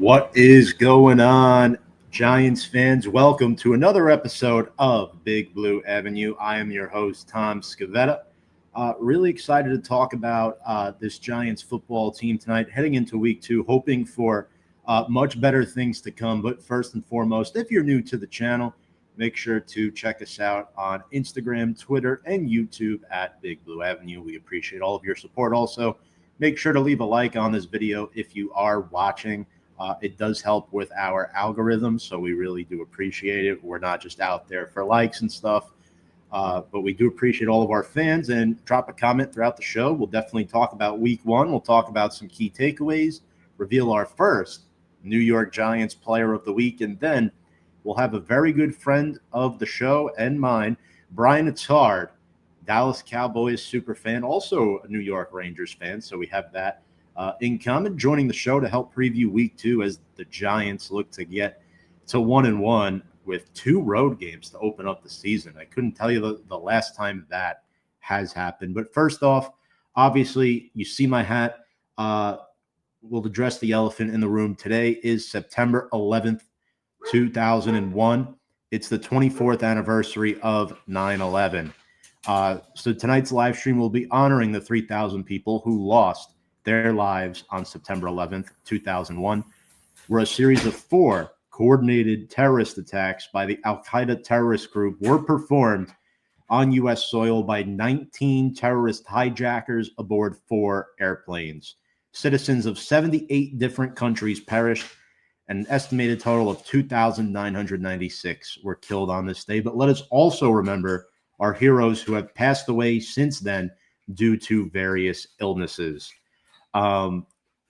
What is going on, Giants fans? Welcome to another episode of Big Blue Avenue. I am your host, Tom Scavetta. Really excited to talk about this Giants football team tonight, heading into week 2, hoping for much better things to come. But first and foremost, if you're new to the channel, make sure to check us out on Instagram, Twitter, and YouTube at Big Blue Avenue. We appreciate all of your support. Also, make sure to leave a like on this video if you are watching. It does help with our algorithm, so we really do appreciate it. We're not just out there for likes and stuff, but we do appreciate all of our fans. And drop a comment throughout the show. We'll definitely talk about week 1. We'll talk about some key takeaways, reveal our first New York Giants player of the week, and then we'll have a very good friend of the show and mine, Brian Attard, Dallas Cowboys super fan, also a New York Rangers fan, so we have that in common, joining the show to help preview week 2 as the Giants look to get to 1-1 with 2 road games to open up the season. I couldn't tell you the last time that has happened. But first off, obviously, you see my hat. We'll address the elephant in the room. Today is September 11th, 2001. It's the 24th anniversary of 9/11. So tonight's live stream will be honoring the 3,000 people who lost their lives on September 11th, 2001, where a series of 4 coordinated terrorist attacks by the Al-Qaeda terrorist group were performed on U.S. soil by 19 terrorist hijackers aboard 4 airplanes. Citizens of 78 different countries perished, and an estimated total of 2,996 were killed on this day. But let us also remember our heroes who have passed away since then due to various illnesses.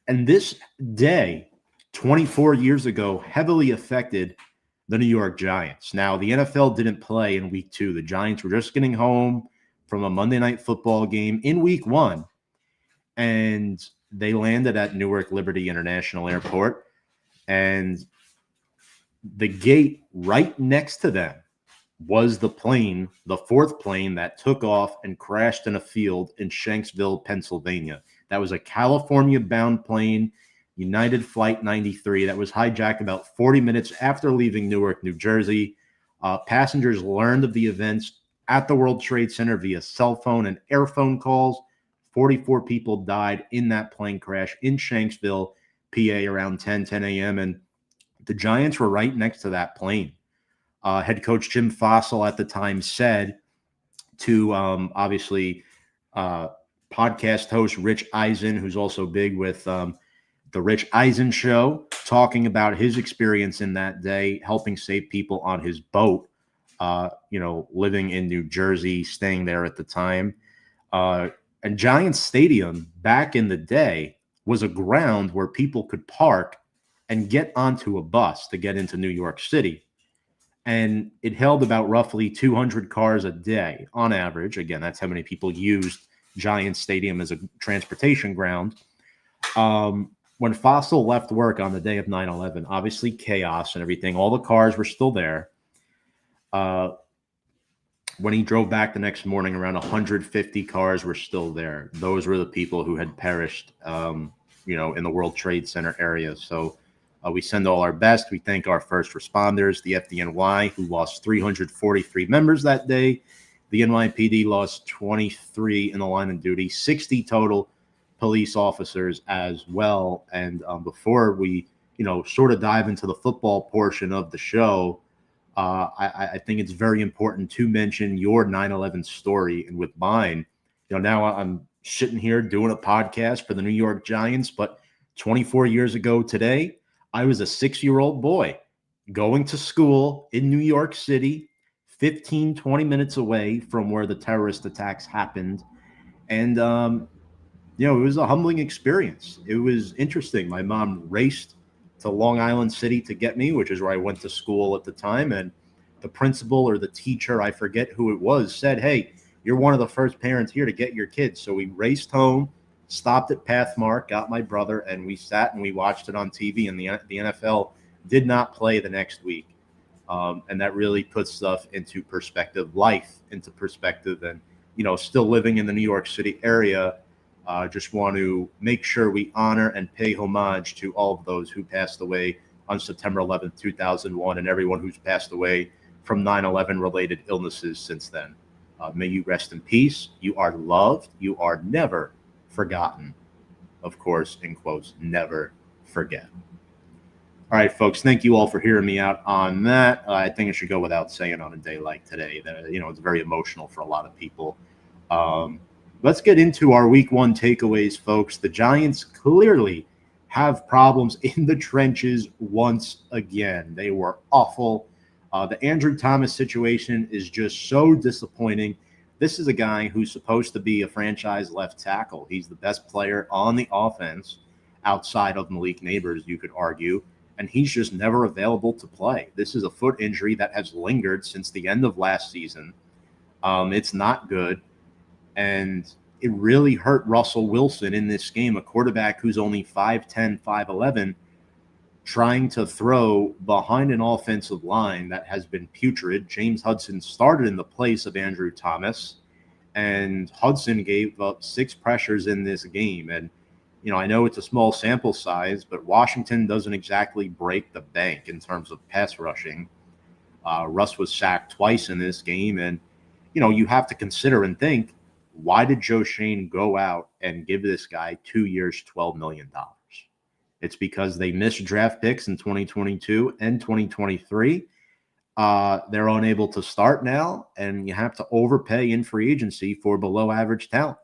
And this day, 24 years ago, heavily affected the New York Giants. Now, the NFL didn't play in week 2. The Giants were just getting home from a Monday night football game in week 1, and they landed at Newark Liberty International Airport, and the gate right next to them was the plane, the 4th plane that took off and crashed in a field in Shanksville, Pennsylvania. That was a California-bound plane, United Flight 93, that was hijacked about 40 minutes after leaving Newark, New Jersey. Passengers learned of the events at the World Trade Center via cell phone and air phone calls. 44 people died in that plane crash in Shanksville, PA, around 10 a.m., and the Giants were right next to that plane. Head coach Jim Fassel at the time said to, podcast host Rich Eisen, who's also big with the Rich Eisen Show, talking about his experience in that day, helping save people on his boat, living in New Jersey, staying there at the time. And Giants Stadium back in the day was a ground where people could park and get onto a bus to get into New York City. And it held about roughly 200 cars a day on average. Again, that's how many people used Giants Stadium as a transportation ground. When Fassel left work on the day of 9/11, obviously chaos and everything, all the cars were still there. When he drove back the next morning, around 150 cars were still there. Those were the people who had perished, in the World Trade Center area. So we send all our best. We thank our first responders, the FDNY, who lost 343 members that day. The NYPD lost 23 in the line of duty, 60 total police officers as well. And before we, sort of dive into the football portion of the show, I think it's very important to mention your 9/11 story. And with mine, now I'm sitting here doing a podcast for the New York Giants, but 24 years ago today, I was a 6-year-old boy going to school in New York City, 15, 20 minutes away from where the terrorist attacks happened. And, it was a humbling experience. It was interesting. My mom raced to Long Island City to get me, which is where I went to school at the time. And the principal or the teacher, I forget who it was, said, "Hey, you're one of the first parents here to get your kids." So we raced home, stopped at Pathmark, got my brother, and we sat and we watched it on TV. And the NFL did not play the next week. And that really puts stuff into perspective, life into perspective. And, still living in the New York City area, Just want to make sure we honor and pay homage to all of those who passed away on September 11th, 2001, and everyone who's passed away from 9/11 related illnesses since then. May you rest in peace. You are loved. You are never forgotten. Of course, in quotes, never forget. All right, folks, thank you all for hearing me out on that. I think it should go without saying on a day like today that, it's very emotional for a lot of people. Let's get into our week one takeaways, folks. The Giants clearly have problems in the trenches once again. They were awful. The Andrew Thomas situation is just so disappointing. This is a guy who's supposed to be a franchise left tackle. He's the best player on the offense outside of Malik Neighbors, you could argue, and he's just never available to play. This is a foot injury that has lingered since the end of last season. It's not good, and it really hurt Russell Wilson in this game, a quarterback who's only 5'10", 5'11", trying to throw behind an offensive line that has been putrid. James Hudson started in the place of Andrew Thomas, and Hudson gave up 6 pressures in this game. And, I know it's a small sample size, but Washington doesn't exactly break the bank in terms of pass rushing. Russ was sacked twice in this game, and, you have to consider and think, why did Joe Schoen go out and give this guy 2 years, $12 million? It's because they missed draft picks in 2022 and 2023. They're unable to start now, and you have to overpay in free agency for below average talent.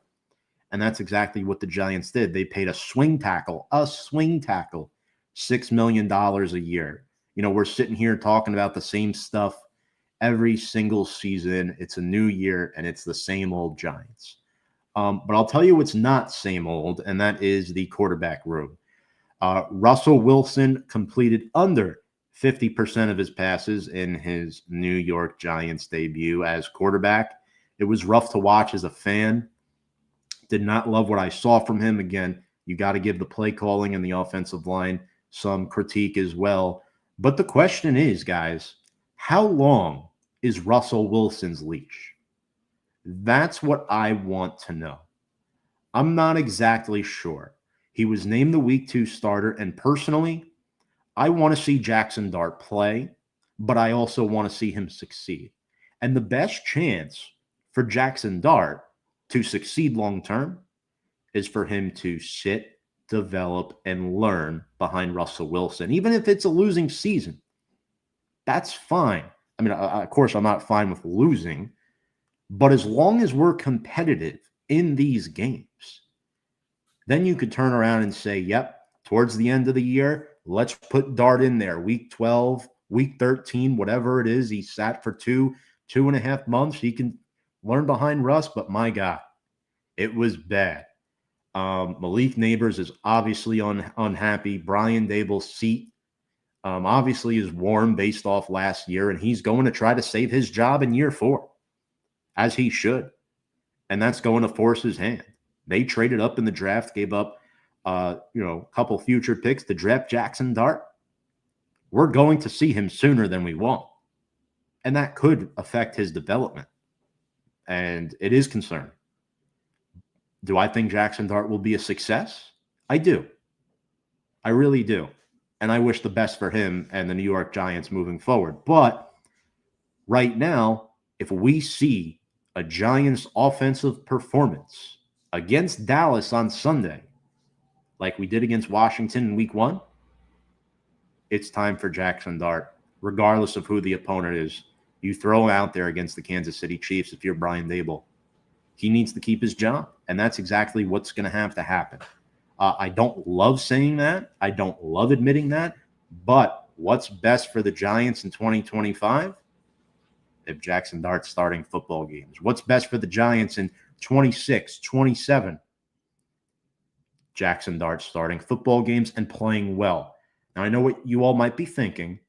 And that's exactly what the Giants did. They paid a swing tackle, $6 million a year. We're sitting here talking about the same stuff every single season. It's a new year, and it's the same old Giants. But I'll tell you what's not same old, and that is the quarterback room. Russell Wilson completed under 50% of his passes in his New York Giants debut as quarterback. It was rough to watch as a fan. Did not love what I saw from him. Again, you got to give the play calling and the offensive line some critique as well. But the question is, guys, how long is Russell Wilson's leash? That's what I want to know. I'm not exactly sure. He was named the Week 2 starter, and personally, I want to see Jackson Dart play, but I also want to see him succeed. And the best chance for Jackson Dart to succeed long-term is for him to sit, develop, and learn behind Russell Wilson. Even if it's a losing season, that's fine. I mean, of course, I'm not fine with losing, but as long as we're competitive in these games, then you could turn around and say, yep, towards the end of the year, let's put Dart in there. Week 12, week 13, whatever it is. He sat for 2.5 months. He can learn behind Russ, but my God, it was bad. Malik Neighbors is obviously unhappy. Brian Dable's seat obviously is warm based off last year, and he's going to try to save his job in year 4, as he should. And that's going to force his hand. They traded up in the draft, gave up a couple future picks to draft Jackson Dart. We're going to see him sooner than we want. And that could affect his development. And it is concerning. Do I think Jackson Dart will be a success? I do. I really do. And I wish the best for him and the New York Giants moving forward. But right now, if we see a Giants offensive performance against Dallas on Sunday, like we did against Washington in week 1, it's time for Jackson Dart, regardless of who the opponent is. You throw him out there against the Kansas City Chiefs if you're Brian Dable. He needs to keep his job, and that's exactly what's going to have to happen. I don't love saying that. I don't love admitting that. But what's best for the Giants in 2025? If Jackson Dart's starting football games. What's best for the Giants in 26, 27? Jackson Dart starting football games and playing well. Now, I know what you all might be thinking.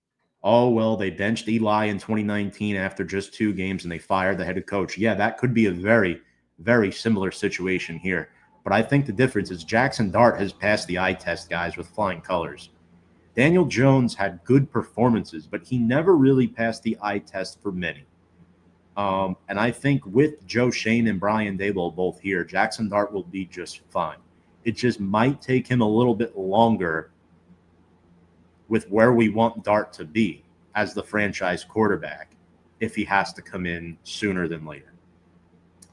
Oh, well, they benched Eli in 2019 after just 2 games and they fired the head coach. Yeah, that could be a very, very similar situation here. But I think the difference is Jackson Dart has passed the eye test, guys, with flying colors. Daniel Jones had good performances, but he never really passed the eye test for many. And I think with Joe Shane and Brian Daboll both here, Jackson Dart will be just fine. It just might take him a little bit longer with where we want Dart to be as the franchise quarterback if he has to come in sooner than later.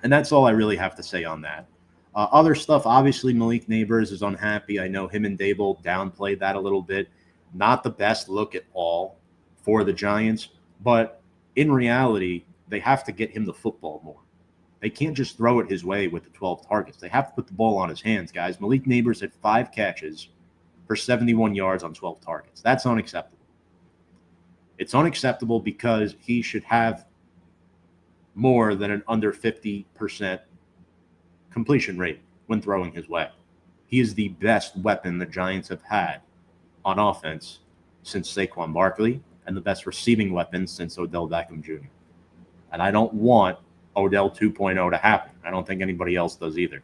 And that's all I really have to say on that. Other stuff, obviously, Malik Neighbors is unhappy. I know him and Daboll downplayed that a little bit. Not the best look at all for the Giants, but in reality, they have to get him the football more. They can't just throw it his way with the 12 targets. They have to put the ball on his hands, guys. Malik Neighbors had 5 catches for 71 yards on 12 targets. That's unacceptable. It's unacceptable because he should have more than an under 50% completion rate when throwing his way. He is the best weapon the Giants have had on offense since Saquon Barkley, and the best receiving weapon since Odell Beckham Jr. And I don't want Odell 2.0 to happen. I don't think anybody else does either.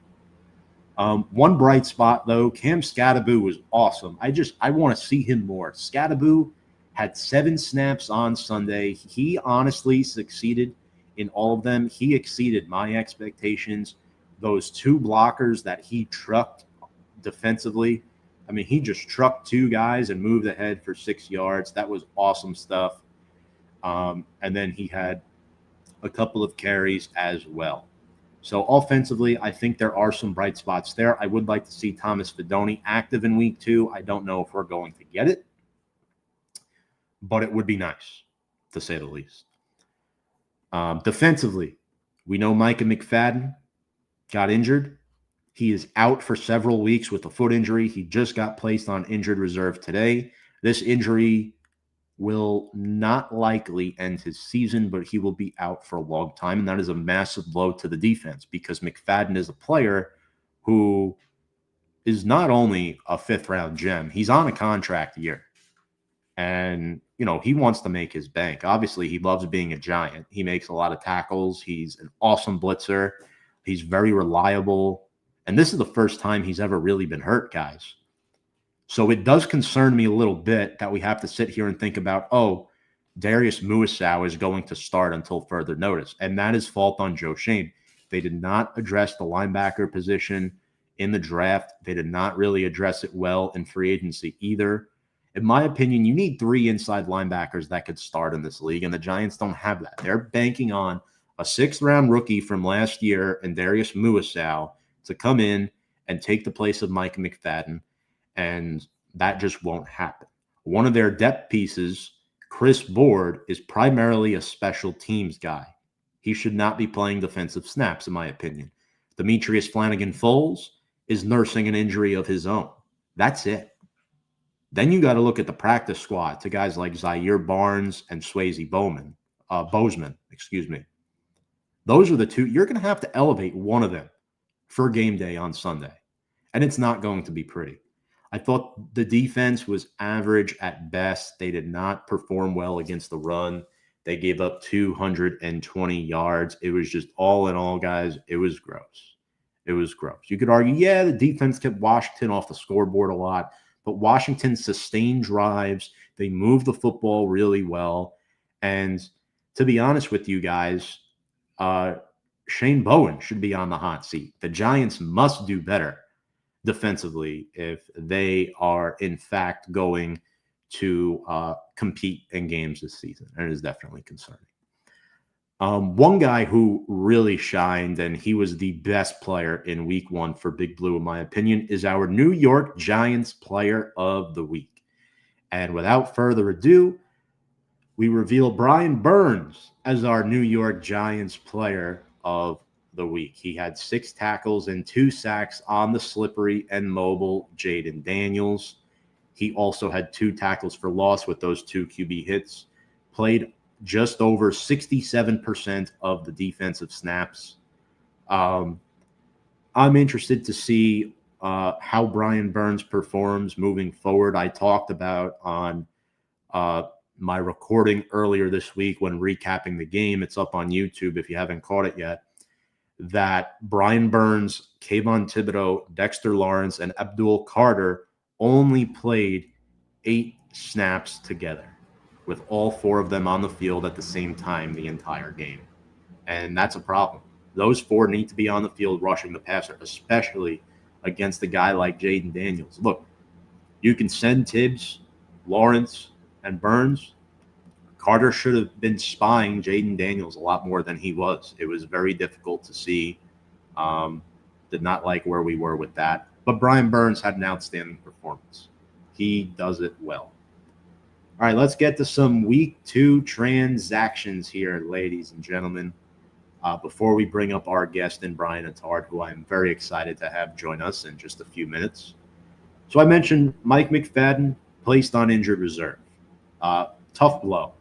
One bright spot, though, Cam Scavetta was awesome. I want to see him more. Scavetta had 7 snaps on Sunday. He honestly succeeded in all of them. He exceeded my expectations. Those 2 blockers that he trucked defensively, I mean, he just trucked 2 guys and moved ahead for 6 yards. That was awesome stuff. And then he had a couple of carries as well. So offensively, I think there are some bright spots there. I would like to see Thomas Fidone active in week 2. I don't know if we're going to get it, but it would be nice, to say the least. Defensively, we know Micah McFadden got injured. He is out for several weeks with a foot injury. He just got placed on injured reserve today. This injury will not likely end his season, but he will be out for a long time, and that is a massive blow to the defense because McFadden is a player who is not only a 5th-round gem, he's on a contract year. And, he wants to make his bank. Obviously, he loves being a Giant. He makes a lot of tackles. He's an awesome blitzer. He's very reliable. And this is the first time he's ever really been hurt, guys. So it does concern me a little bit that we have to sit here and think about, Darius Muasau is going to start until further notice. And that is fault on Joe Shane. They did not address the linebacker position in the draft. They did not really address it well in free agency either. In my opinion, you need 3 inside linebackers that could start in this league, and the Giants don't have that. They're banking on a 6th-round rookie from last year and Darius Muasau to come in and take the place of Micah McFadden, and that just won't happen. One of their depth pieces, Chris Board, is primarily a special teams guy. He should not be playing defensive snaps, in my opinion. Demetrius Flanagan-Foles is nursing an injury of his own. That's it. Then you got to look at the practice squad to guys like Zaire Barnes and Swayze Bozeman. Those are the 2. You're going to have to elevate one of them for game day on Sunday, and it's not going to be pretty. I thought the defense was average at best. They did not perform well against the run. They gave up 220 yards. It was just all in all, guys, it was gross. It was gross. You could argue, the defense kept Washington off the scoreboard a lot, but Washington sustained drives. They moved the football really well. And to be honest with you guys, Shane Bowen should be on the hot seat. The Giants must do better defensively if they are, in fact, going to compete in games this season. And it is definitely concerning. One guy who really shined, and he was the best player in week 1 for Big Blue, in my opinion, is our New York Giants player of the week. And without further ado, we reveal Brian Burns as our New York Giants player of the week. He had 6 tackles and 2 sacks on the slippery and mobile Jaden Daniels. He also had 2 tackles for loss with those 2 QB hits, played just over 67% of the defensive snaps. I'm interested to see how Brian Burns performs moving forward. I talked about on my recording earlier this week when recapping the game. It's up on YouTube if you haven't caught it yet. That Brian Burns, Kayvon Thibodeau, Dexter Lawrence, and Abdul Carter only played 8 snaps together, with all 4 of them on the field at the same time the entire game. And that's a problem. Those four need to be on the field rushing the passer, especially against a guy like Jaden Daniels. Look, you can send Tibbs, Lawrence, and Burns. Carter should have been spying Jaden Daniels a lot more than he was. It was very difficult to see. Did not like where we were with that. But Brian Burns had an outstanding performance. He does it well. All right, let's get to some week 2 transactions here, ladies and gentlemen. Before we bring up our guest in Brian Attard, who I'm very excited to have join us in just a few minutes. So I mentioned Mike McFadden placed on injured reserve. Tough blow.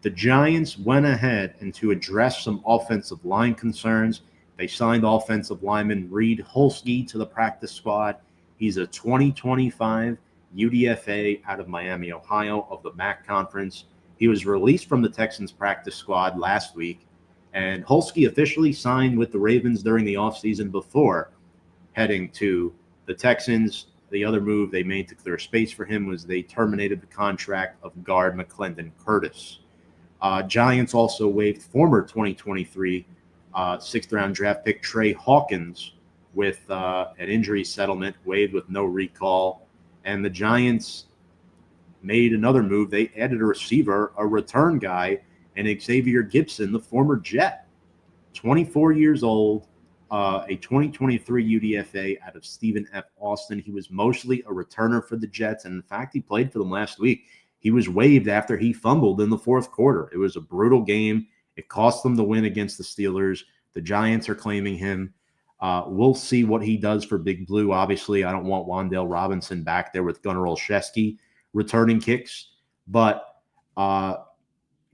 The Giants went ahead and to address some offensive line concerns, they signed offensive lineman Reed Holsky to the practice squad. He's a 2025 UDFA out of Miami, Ohio of the MAC Conference. He was released from the Texans practice squad last week, and Holsky officially signed with the Ravens during the offseason before heading to the Texans. The other move they made to clear space for him was they terminated the contract of guard McClendon Curtis. Giants also waived former 2023 sixth-round draft pick Trey Hawkins with an injury settlement, waived with no recall. And the Giants made another move. They added a receiver, a return guy, and Xavier Gibson, the former Jet, 24 years old, a 2023 UDFA out of Stephen F. Austin. He was mostly a returner for the Jets, and in fact, he played for them last week. He was waived after he fumbled in the fourth quarter. It was a brutal game. It cost them the win against the Steelers. The Giants are claiming him. We'll see what he does for Big Blue. Obviously, I don't want Wan'Dale Robinson back there with Gunnar Olszewski returning kicks, but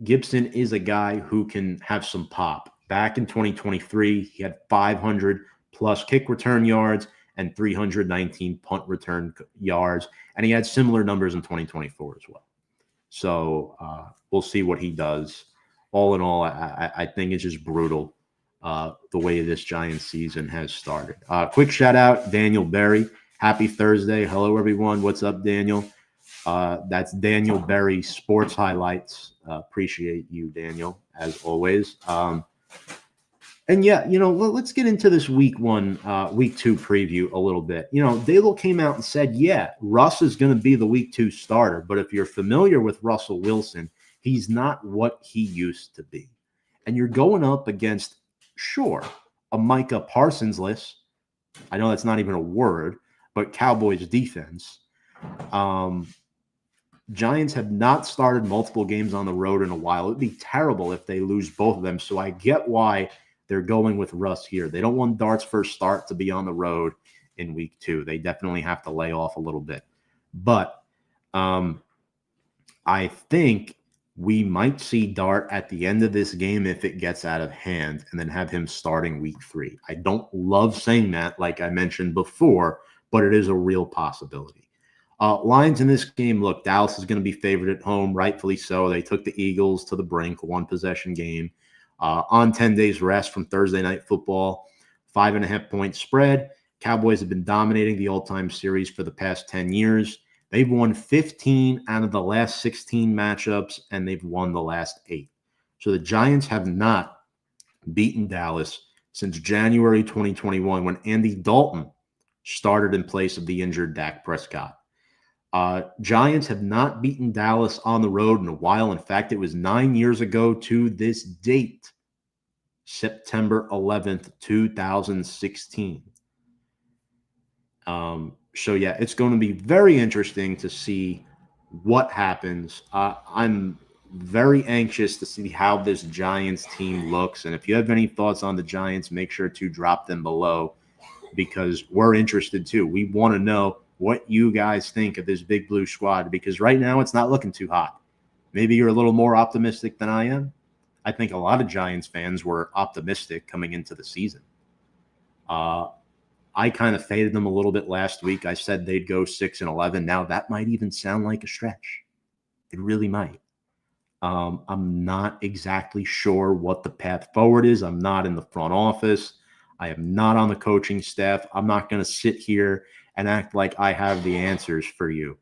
Gibson is a guy who can have some pop. Back in 2023, he had 500-plus kick return yards and 319 punt return yards, and he had similar numbers in 2024 as well. So we'll see what he does. All in all, I think it's just brutal the way this Giants season has started. Quick shout-out, Daniel Berry. Happy Thursday. Hello, everyone. What's up, Daniel? That's Daniel Berry Sports Highlights. Appreciate you, Daniel, as always. And yeah, let's get into this week 2 preview a little bit. Dalo came out and said, yeah, Russ is going to be the week 2 starter. But if you're familiar with Russell Wilson, he's not what he used to be. And you're going up against, sure, a Micah Parsons list. I know that's not even a word, but Cowboys defense. Giants have not started multiple games on the road in a while. It'd be terrible if they lose both of them. So I get why they're going with Russ here. They don't want Dart's first start to be on the road in week 2. They definitely have to lay off a little bit. But I think we might see Dart at the end of this game if it gets out of hand, and then have him starting week 3. I don't love saying that, like I mentioned before, but it is a real possibility. Lines in this game, look, Dallas is going to be favored at home, rightfully so. They took the Eagles to the brink, 1-possession game. On 10 days rest from Thursday Night Football, 5.5-point spread. Cowboys have been dominating the all-time series for the past 10 years. They've won 15 out of the last 16 matchups, and they've won the last 8. So the Giants have not beaten Dallas since January 2021 when Andy Dalton started in place of the injured Dak Prescott. Giants have not beaten Dallas on the road in a while. In fact, it was 9 years ago to this date, September 11th, 2016. So, yeah, it's going to be very interesting to see what happens. I'm very anxious to see how this Giants team looks. And if you have any thoughts on the Giants, make sure to drop them below, because we're interested too. We want to know what you guys think of this Big Blue squad, because right now it's not looking too hot. Maybe you're a little more optimistic than I am. I think a lot of Giants fans were optimistic coming into the season. I kind of faded them a little bit last week. I said they'd go 6-11. Now that might even sound like a stretch. It really might. I'm not exactly sure what the path forward is. I'm not in the front office. I am not on the coaching staff. I'm not going to sit here and act like I have the answers for you.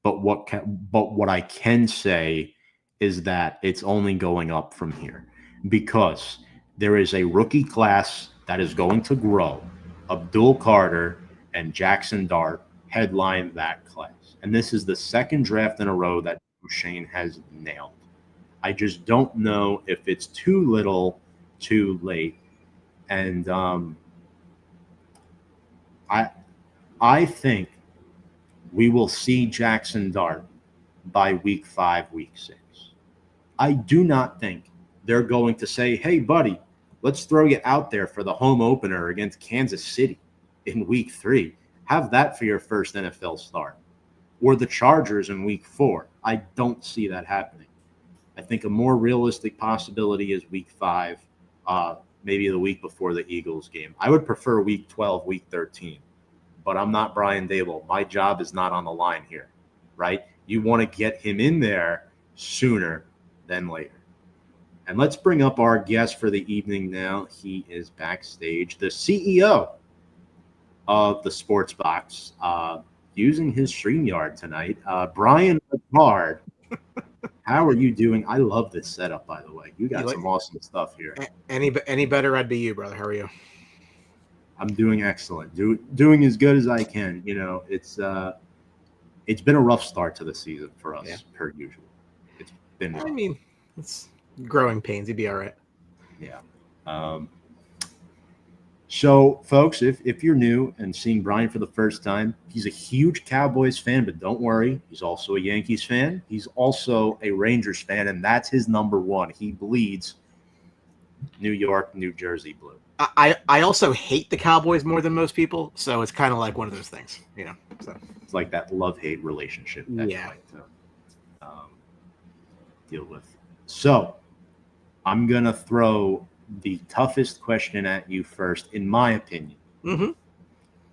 But what I can say is that it's only going up from here. because there is a rookie class that is going to grow. Abdul Carter and Jackson Dart headline that class. And this is the second draft in a row that Shane has nailed. I just don't know if it's too little, too late. And I think we will see Jackson Dart by week 5, week 6. I do not think they're going to say, hey, buddy, let's throw you out there for the home opener against Kansas City in week 3. Have that for your first NFL start. Or the Chargers in week 4. I don't see that happening. I think a more realistic possibility is week 5, maybe the week before the Eagles game. I would prefer week 12, week 13. But I'm not Brian Dable. My job is not on the line here, right? You want to get him in there sooner than later. And let's bring up our guest for the evening now. He is backstage, the CEO of the Sports Box, using his StreamYard tonight. Brian Attard, how are you doing? I love this setup, by the way. You got some awesome stuff here. Any better, I'd be you, brother. How are you? I'm doing excellent. Doing as good as I can. You know, it's been a rough start to the season for us, per usual. It's been rough. I mean, it's growing pains. You'd be all right. Yeah. So, folks, if you're new and seeing Brian for the first time, he's a huge Cowboys fan, but don't worry. He's also a Yankees fan. He's also a Rangers fan, and that's his number one. He bleeds New York, New Jersey blue. I also hate the Cowboys more than most people, so it's kind of like one of those things, you know. So it's like that love-hate relationship that you like to deal with. So I'm going to throw the toughest question at you first, in my opinion. Mm-hmm.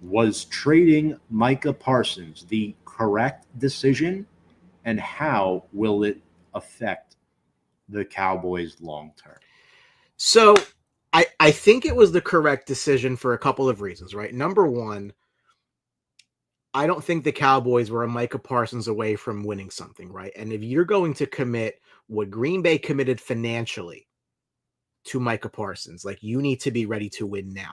Was trading Micah Parsons the correct decision, and how will it affect the Cowboys long-term? So I think it was the correct decision for a couple of reasons, right? Number one, I don't think the Cowboys were a Micah Parsons away from winning something, right? And if you're going to commit what Green Bay committed financially to Micah Parsons, like, you need to be ready to win now.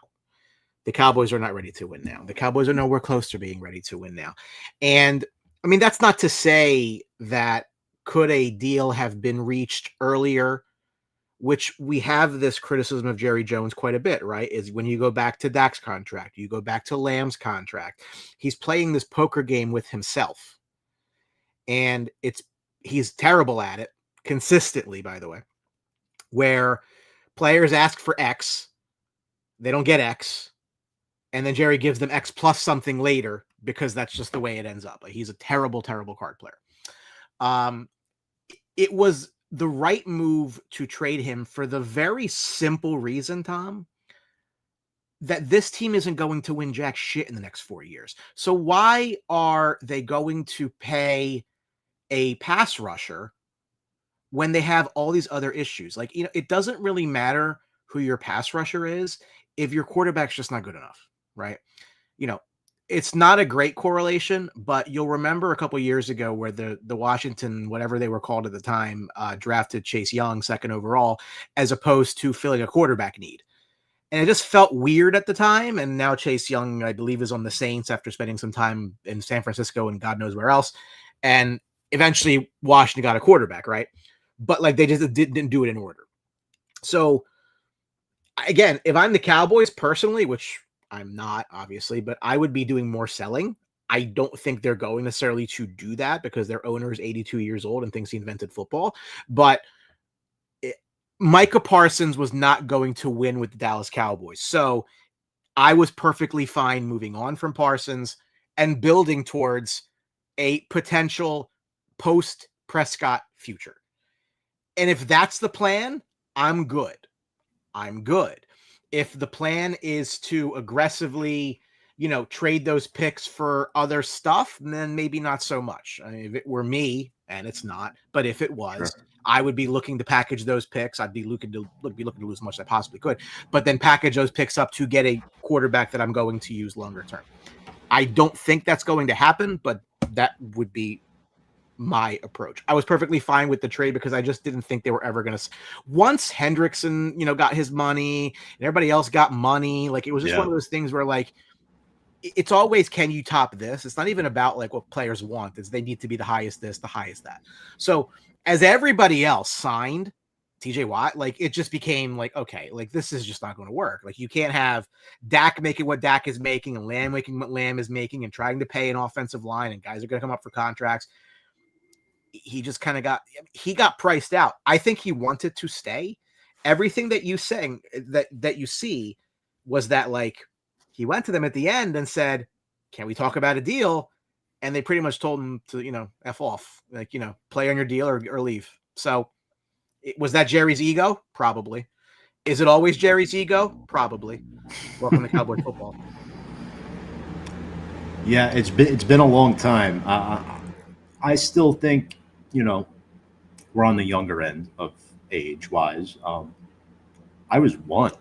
The Cowboys are not ready to win now. The Cowboys are nowhere close to being ready to win now. And I mean, that's not to say that could a deal have been reached earlier, which we have this criticism of Jerry Jones quite a bit, right? Is when you go back to Dak's contract, you go back to Lamb's contract, he's playing this poker game with himself. And he's terrible at it consistently, by the way, where players ask for X, they don't get X, and then Jerry gives them X plus something later because that's just the way it ends up. Like, he's a terrible, terrible card player. It was the right move to trade him for the very simple reason, Tom, that this team isn't going to win jack shit in the next 4 years. So why are they going to pay a pass rusher when they have all these other issues? Like, you know, it doesn't really matter who your pass rusher is if your quarterback's just not good enough, right? You know, it's not a great correlation, but you'll remember a couple years ago where the Washington, whatever they were called at the time, drafted Chase Young second overall, as opposed to filling a quarterback need. And it just felt weird at the time. And now Chase Young, I believe, is on the Saints after spending some time in San Francisco and God knows where else. And eventually Washington got a quarterback, right? But like, they just didn't do it in order. So again, if I'm the Cowboys personally, which I'm not, obviously, but I would be doing more selling. I don't think they're going necessarily to do that because their owner is 82 years old and thinks he invented football. But Micah Parsons was not going to win with the Dallas Cowboys. So I was perfectly fine moving on from Parsons and building towards a potential post-Prescott future. And if that's the plan, I'm good. If the plan is to aggressively, you know, trade those picks for other stuff, then maybe not so much. I mean, if it were me, and it's not, but if it was, sure, I would be looking to package those picks. I'd be looking to lose as much as I possibly could, but then package those picks up to get a quarterback that I'm going to use longer term. I don't think that's going to happen, but that would be my approach. I was perfectly fine with the trade because I just didn't think they were ever going to. Once Hendrickson, got his money and everybody else got money, like it was just one of those things where like it's always, can you top this? It's not even about like what players want. It's they need to be the highest this, the highest that. So as everybody else signed TJ Watt, like it just became like, okay, like this is just not going to work. Like you can't have Dak making what Dak is making and Lamb making what Lamb is making and trying to pay an offensive line and guys are going to come up for contracts. He just kind of got priced out. I think he wanted to stay. Everything that you saying that you see was that like he went to them at the end and said, can we talk about a deal? And they pretty much told him to, F off, like, play on your deal or leave. So was that Jerry's ego? Probably. Is it always Jerry's ego? Probably. Welcome to Cowboy football. Yeah, it's been a long time. I still think, we're on the younger end of age-wise. I was 1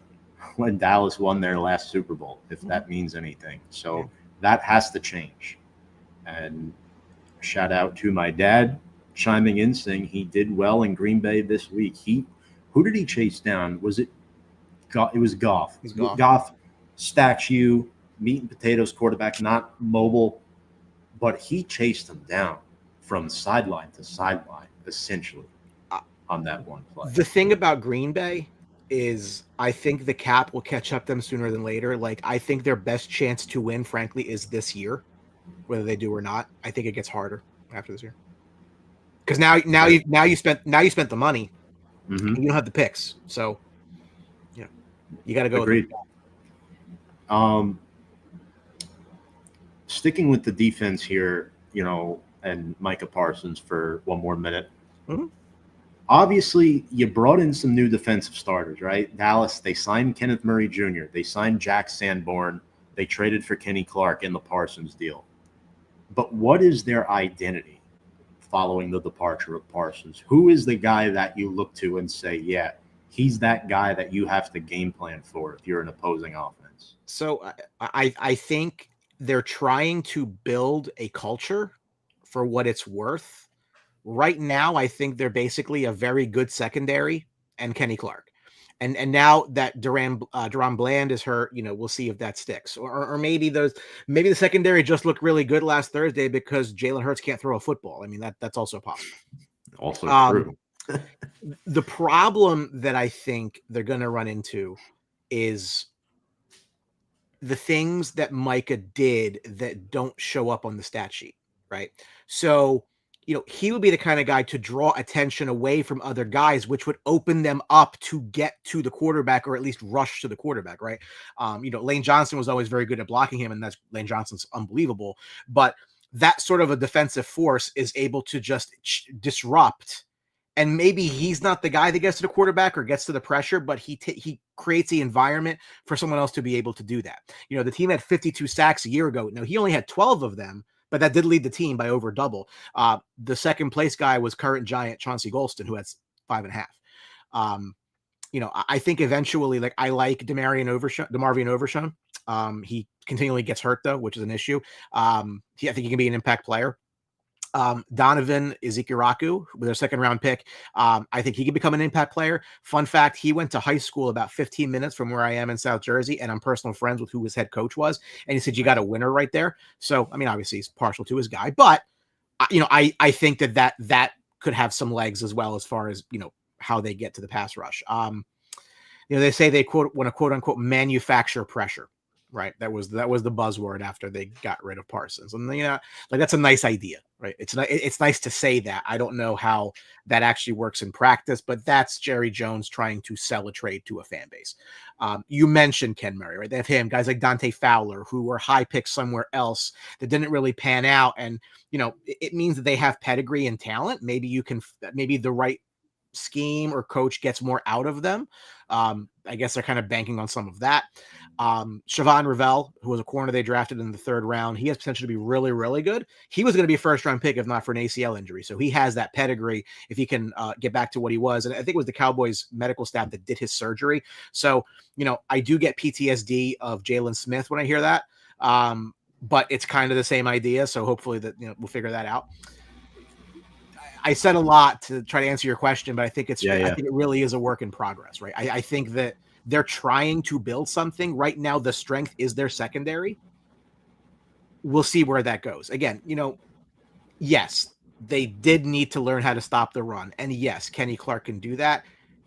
when Dallas won their last Super Bowl, if that means anything. So that has to change. And shout out to my dad chiming in saying he did well in Green Bay this week. Who did he chase down? Was it Goff? It was Goff. Goff, statue, meat and potatoes quarterback, not mobile, but he chased him down from sideline to sideline, essentially, on that one play. The thing about Green Bay is I think the cap will catch up them sooner than later. Like, I think their best chance to win, frankly, is this year, whether they do or not. I think it gets harder after this year. Because now you spent the money, and you don't have the picks, so you got to go. Agreed. Sticking with the defense here, and Micah Parsons for one more minute. Mm-hmm. Obviously, you brought in some new defensive starters, right? Dallas, they signed Kenneth Murray Jr. They signed Jack Sanborn. They traded for Kenny Clark in the Parsons deal. But what is their identity following the departure of Parsons? Who is the guy that you look to and say, yeah, he's that guy that you have to game plan for if you're an opposing offense? So I think they're trying to build a culture for what it's worth. Right now, I think they're basically a very good secondary and Kenny Clark. And now that Duran Bland is hurt, we'll see if that sticks. Or maybe the secondary just looked really good last Thursday because Jalen Hurts can't throw a football. I mean, that's also possible. Also true. The problem that I think they're going to run into is the things that Micah did that don't show up on the stat sheet, right? So, he would be the kind of guy to draw attention away from other guys, which would open them up to get to the quarterback or at least rush to the quarterback, right? Lane Johnson was always very good at blocking him, and Lane Johnson's unbelievable. But that sort of a defensive force is able to just disrupt. And maybe he's not the guy that gets to the quarterback or gets to the pressure, but he creates the environment for someone else to be able to do that. The team had 52 sacks a year ago. Now, he only had 12 of them, but that did lead the team by over double. The second place guy was current Giant Chauncey Golston, who had 5.5. I think eventually, like, I like DeMarvion Overshown. He continually gets hurt though, which is an issue. I think he can be an impact player. Donovan Ezekiraku with their second round pick. I think he can become an impact player. Fun fact, he went to high school about 15 minutes from where I am in South Jersey, and I'm personal friends with who his head coach was. And he said, you got a winner right there. So, I mean, obviously he's partial to his guy, but I think that could have some legs as well, as far as, how they get to the pass rush. They say they want to quote unquote manufacture pressure. Right. That was the buzzword after they got rid of Parsons. And, like, that's a nice idea, right? It's nice to say that. I don't know how that actually works in practice, but that's Jerry Jones trying to sell a trade to a fan base. You mentioned Ken Murray, right? They have him, guys like Dante Fowler, who were high picks somewhere else that didn't really pan out. And, it means that they have pedigree and talent. Maybe the right scheme or coach gets more out of them. I guess they're kind of banking on some of that. Siobhan Revell, who was a corner they drafted in the 3rd round, he has potential to be really, really good. He was going to be a 1st-round pick if not for an ACL injury. So he has that pedigree if he can get back to what he was. And I think it was the Cowboys medical staff that did his surgery. So, I do get PTSD of Jalen Smith when I hear that. But it's kind of the same idea. So hopefully that, we'll figure that out. I said a lot to try to answer your question, but I think I Yeah. think it really is a work in progress, right? I think that they're trying to build something right now. The strength is their secondary. We'll see where that goes. Again, yes, they did need to learn how to stop the run. And yes, Kenny Clark can do that.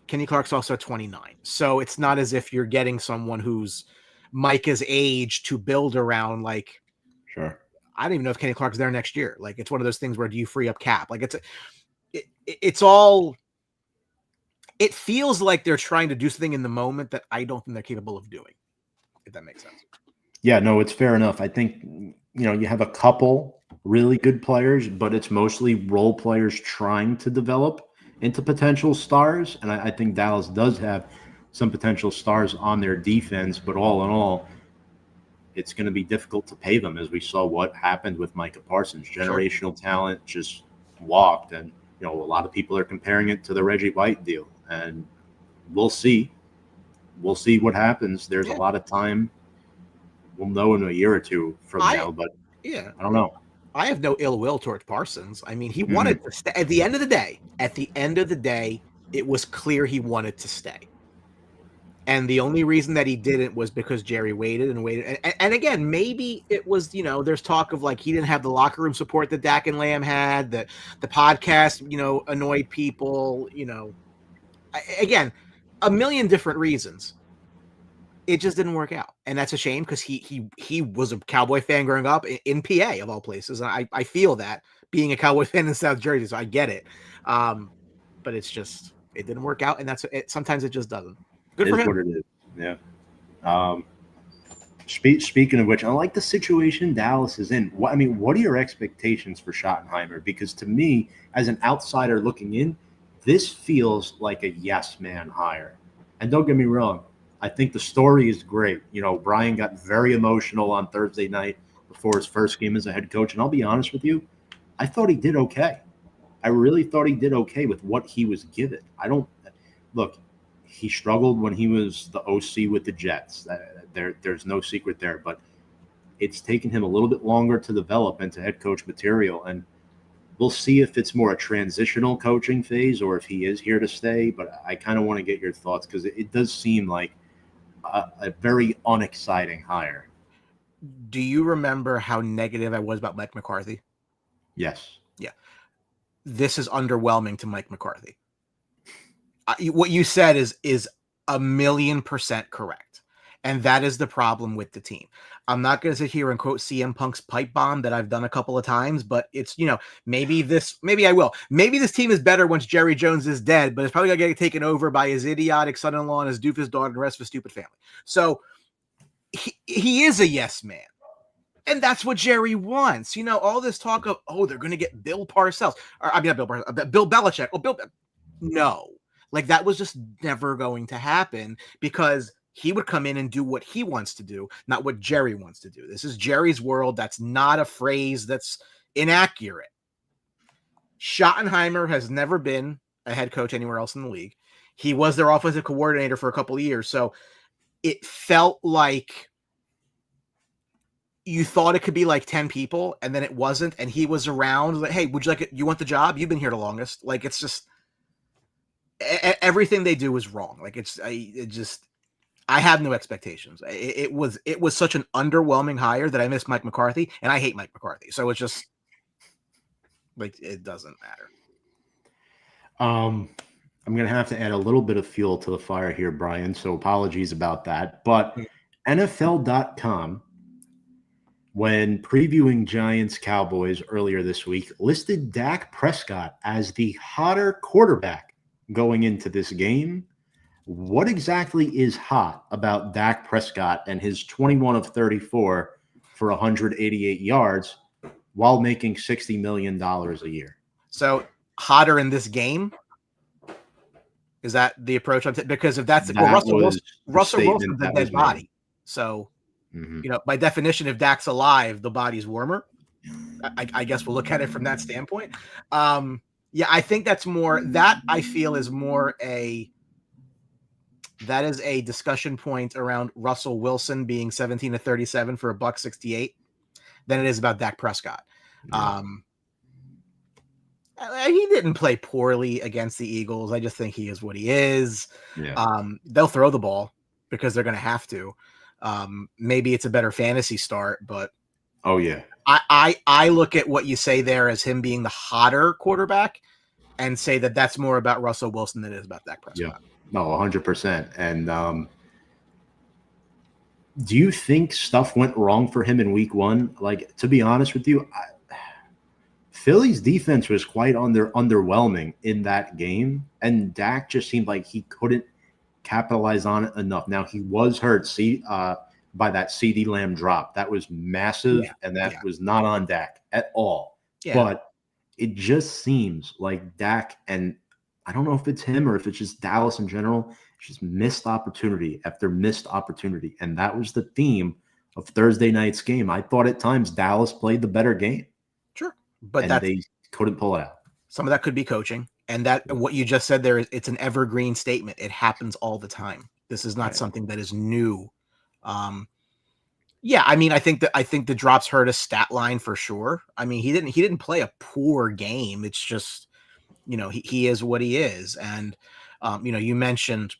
Kenny Clark's also 29. So it's not as if you're getting someone who's Micah's age to build around. Like, Sure. I don't even know if Kenny Clark's there next year. Like, it's one of those things where do you free up cap? Like, it's all, it feels like they're trying to do something in the moment that I don't think they're capable of doing, if that makes sense. Yeah, no, it's fair enough. I think, you have a couple really good players, but it's mostly role players trying to develop into potential stars. And I think Dallas does have some potential stars on their defense, but all in all, it's going to be difficult to pay them, as we saw what happened with Micah Parsons. Generational talent just walked. And, a lot of people are comparing it to the Reggie White deal. And we'll see. We'll see what happens. There's a lot of time. We'll know in a year or two from now, but I don't know. I have no ill will towards Parsons. I mean, he wanted to stay. At the end of the day, it was clear he wanted to stay. And the only reason that he didn't was because Jerry waited. And again, maybe it was, there's talk of like he didn't have the locker room support that Dak and Lamb had, that the podcast, annoyed people, again, a million different reasons. It just didn't work out. And that's a shame because he was a Cowboy fan growing up in PA of all places. And I feel that being a Cowboy fan in South Jersey, so I get it. But it's just, it didn't work out. And sometimes it just doesn't. Good for him. What it is. Yeah. Speaking of which, I like the situation Dallas is in. What are your expectations for Schottenheimer? Because to me, as an outsider looking in, this feels like a yes man hire. And don't get me wrong, I think the story is great. Brian got very emotional on Thursday night before his first game as a head coach. And I'll be honest with you, I thought he did okay. I really thought he did okay with what he was given. He struggled when he was the OC with the Jets. There's no secret there. But it's taken him a little bit longer to develop into head coach material. And we'll see if it's more a transitional coaching phase or if he is here to stay. But I kind of want to get your thoughts because it does seem like a very unexciting hire. Do you remember how negative I was about Mike McCarthy? Yes. Yeah. This is underwhelming to Mike McCarthy. What you said is 1,000,000% correct. And that is the problem with the team. I'm not going to sit here and quote CM Punk's pipe bomb that I've done a couple of times, but it's, maybe I will. Maybe this team is better once Jerry Jones is dead, but it's probably going to get taken over by his idiotic son-in-law and his doofus daughter and the rest of his stupid family. So he is a yes man. And that's what Jerry wants. All this talk of, they're going to get Bill Parcells. Not Bill Parcells, Bill Belichick. No. Like, that was just never going to happen because he would come in and do what he wants to do, not what Jerry wants to do. This is Jerry's world. That's not a phrase that's inaccurate. Schottenheimer has never been a head coach anywhere else in the league. He was their offensive coordinator for a couple of years. So it felt like you thought it could be like 10 people and then it wasn't. And he was around like, hey, would you like it? You want the job? You've been here the longest. Like, it's just, everything they do is wrong. Like, I have no expectations. It was such an underwhelming hire that I miss Mike McCarthy, and I hate Mike McCarthy. So it's just like, it doesn't matter. I'm going to have to add a little bit of fuel to the fire here, Brian. So apologies about that. But NFL.com, when previewing Giants Cowboys earlier this week, listed Dak Prescott as the hotter quarterback going into this game. What exactly is hot about Dak Prescott and his 21 of 34 for 188 yards while making $60 million a year? So hotter in this game? Is that the approach I'm taking? Because if that's Russell Wilson's a dead body. So, by definition, if Dak's alive, the body's warmer. I guess we'll look at it from that standpoint. I think that's more that I feel is more that is a discussion point around Russell Wilson being 17 to 37 for $168 than it is about Dak Prescott. Yeah. He didn't play poorly against the Eagles. I just think he is what he is. Yeah. They'll throw the ball because they're going to have to. Maybe it's a better fantasy start, but Oh yeah. I look at what you say there as him being the hotter quarterback and say that that's more about Russell Wilson than it is about Dak Prescott. Yeah. No, 100%. And do you think stuff went wrong for him in week one? Like, to be honest with you, Philly's defense was quite underwhelming in that game, and Dak just seemed like he couldn't capitalize on it enough. Now, he was hurt by that CD Lamb drop. That was massive, and that was not on Dak at all. Yeah. But it just seems like Dak, and I don't know if it's him or if it's just Dallas in general, just missed opportunity after missed opportunity. And that was the theme of Thursday night's game. I thought at times Dallas played the better game. Sure. But they couldn't pull it out. Some of that could be coaching. And that what you just said there, it's an evergreen statement. It happens all the time. This is not something that is new. Yeah, I mean, I think the drops hurt a stat line for sure. I mean, he didn't play a poor game. It's just, he is what he is. And you mentioned,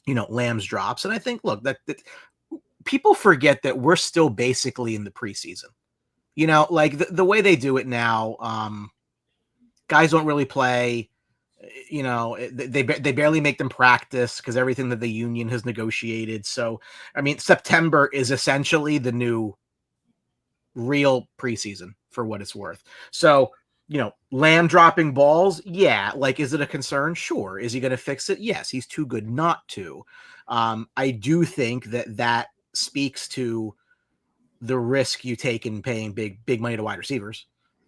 Lamb's drops. And I think, look, that people forget that we're still basically in the preseason. Like the way they do it now, guys don't really play. They barely make them practice because everything that the union has negotiated. So, I mean, September is essentially the new real preseason for what it's worth. So, Lamb dropping balls. Yeah. Like, is it a concern? Sure. Is he going to fix it? Yes. He's too good not to. I do think that speaks to the risk you take in paying big money to wide receivers.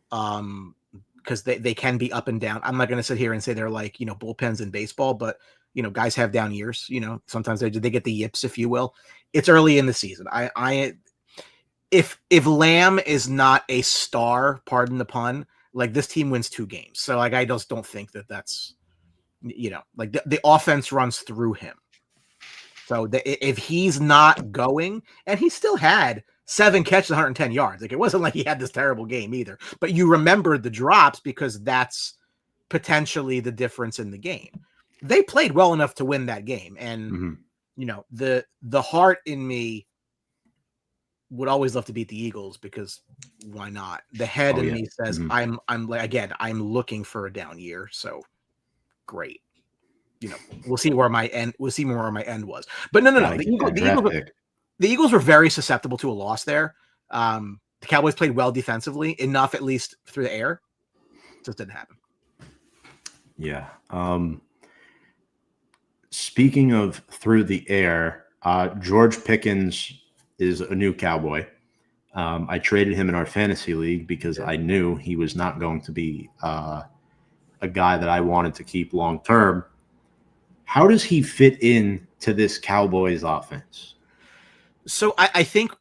Because they can be up and down. I'm not going to sit here and say they're like, bullpens in baseball, but, guys have down years, sometimes they get the yips, if you will. It's early in the season. If Lamb is not a star, pardon the pun, like this team wins 2 games. So like, I just don't think that's, like the offense runs through him. So if he's not going, and he still had 7 catches, 110 yards. Like, it wasn't like he had this terrible game either. But you remember the drops because that's potentially the difference in the game. They played well enough to win that game. And, the heart in me would always love to beat the Eagles because why not? The head in me says, I'm looking for a down year. So great. We'll see where my end was. But no. The Eagles were very susceptible to a loss there. The Cowboys played well defensively, enough at least through the air. Just didn't happen. Yeah. Speaking of through the air, George Pickens is a new Cowboy. I traded him in our fantasy league because I knew he was not going to be a guy that I wanted to keep long term. How does he fit in to this Cowboys offense? So I think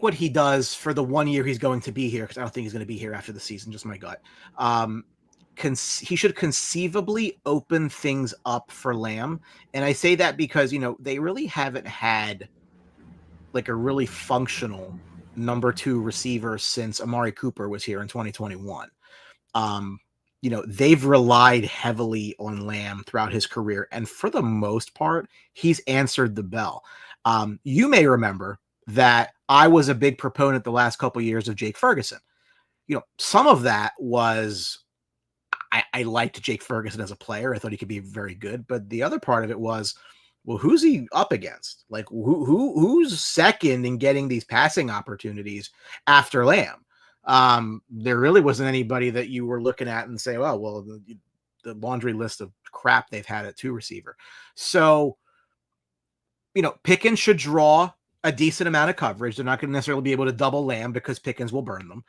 what he does for the 1 year he's going to be here, because I don't think he's going to be here after the season, just my gut. He should conceivably open things up for Lamb. And I say that because, they really haven't had like a really functional number 2 receiver since Amari Cooper was here in 2021. They've relied heavily on Lamb throughout his career. And for the most part, he's answered the bell. You may remember that I was a big proponent the last couple of years of Jake Ferguson. Some of that was I liked Jake Ferguson as a player. I thought he could be very good. But the other part of it was, well, who's he up against? Like who's second in getting these passing opportunities after Lamb? There really wasn't anybody that you were looking at and say, oh, well, the laundry list of crap they've had at 2 receiver. So, Pickens should draw a decent amount of coverage. They're not going to necessarily be able to double Lamb because Pickens will burn them.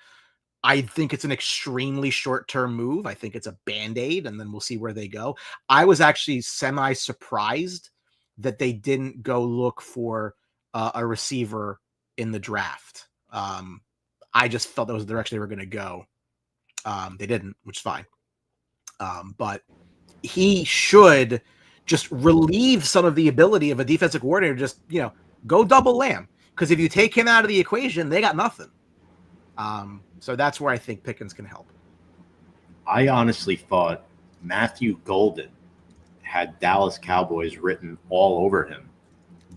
I think it's an extremely short-term move. I think it's a Band-Aid, and then we'll see where they go. I was actually semi-surprised that they didn't go look for a receiver in the draft. I just felt that was the direction they were going to go. They didn't, which is fine. But he should just relieve some of the ability of a defensive coordinator. Just, go double Lamb. Because if you take him out of the equation, they got nothing. So that's where I think Pickens can help. I honestly thought Matthew Golden had Dallas Cowboys written all over him,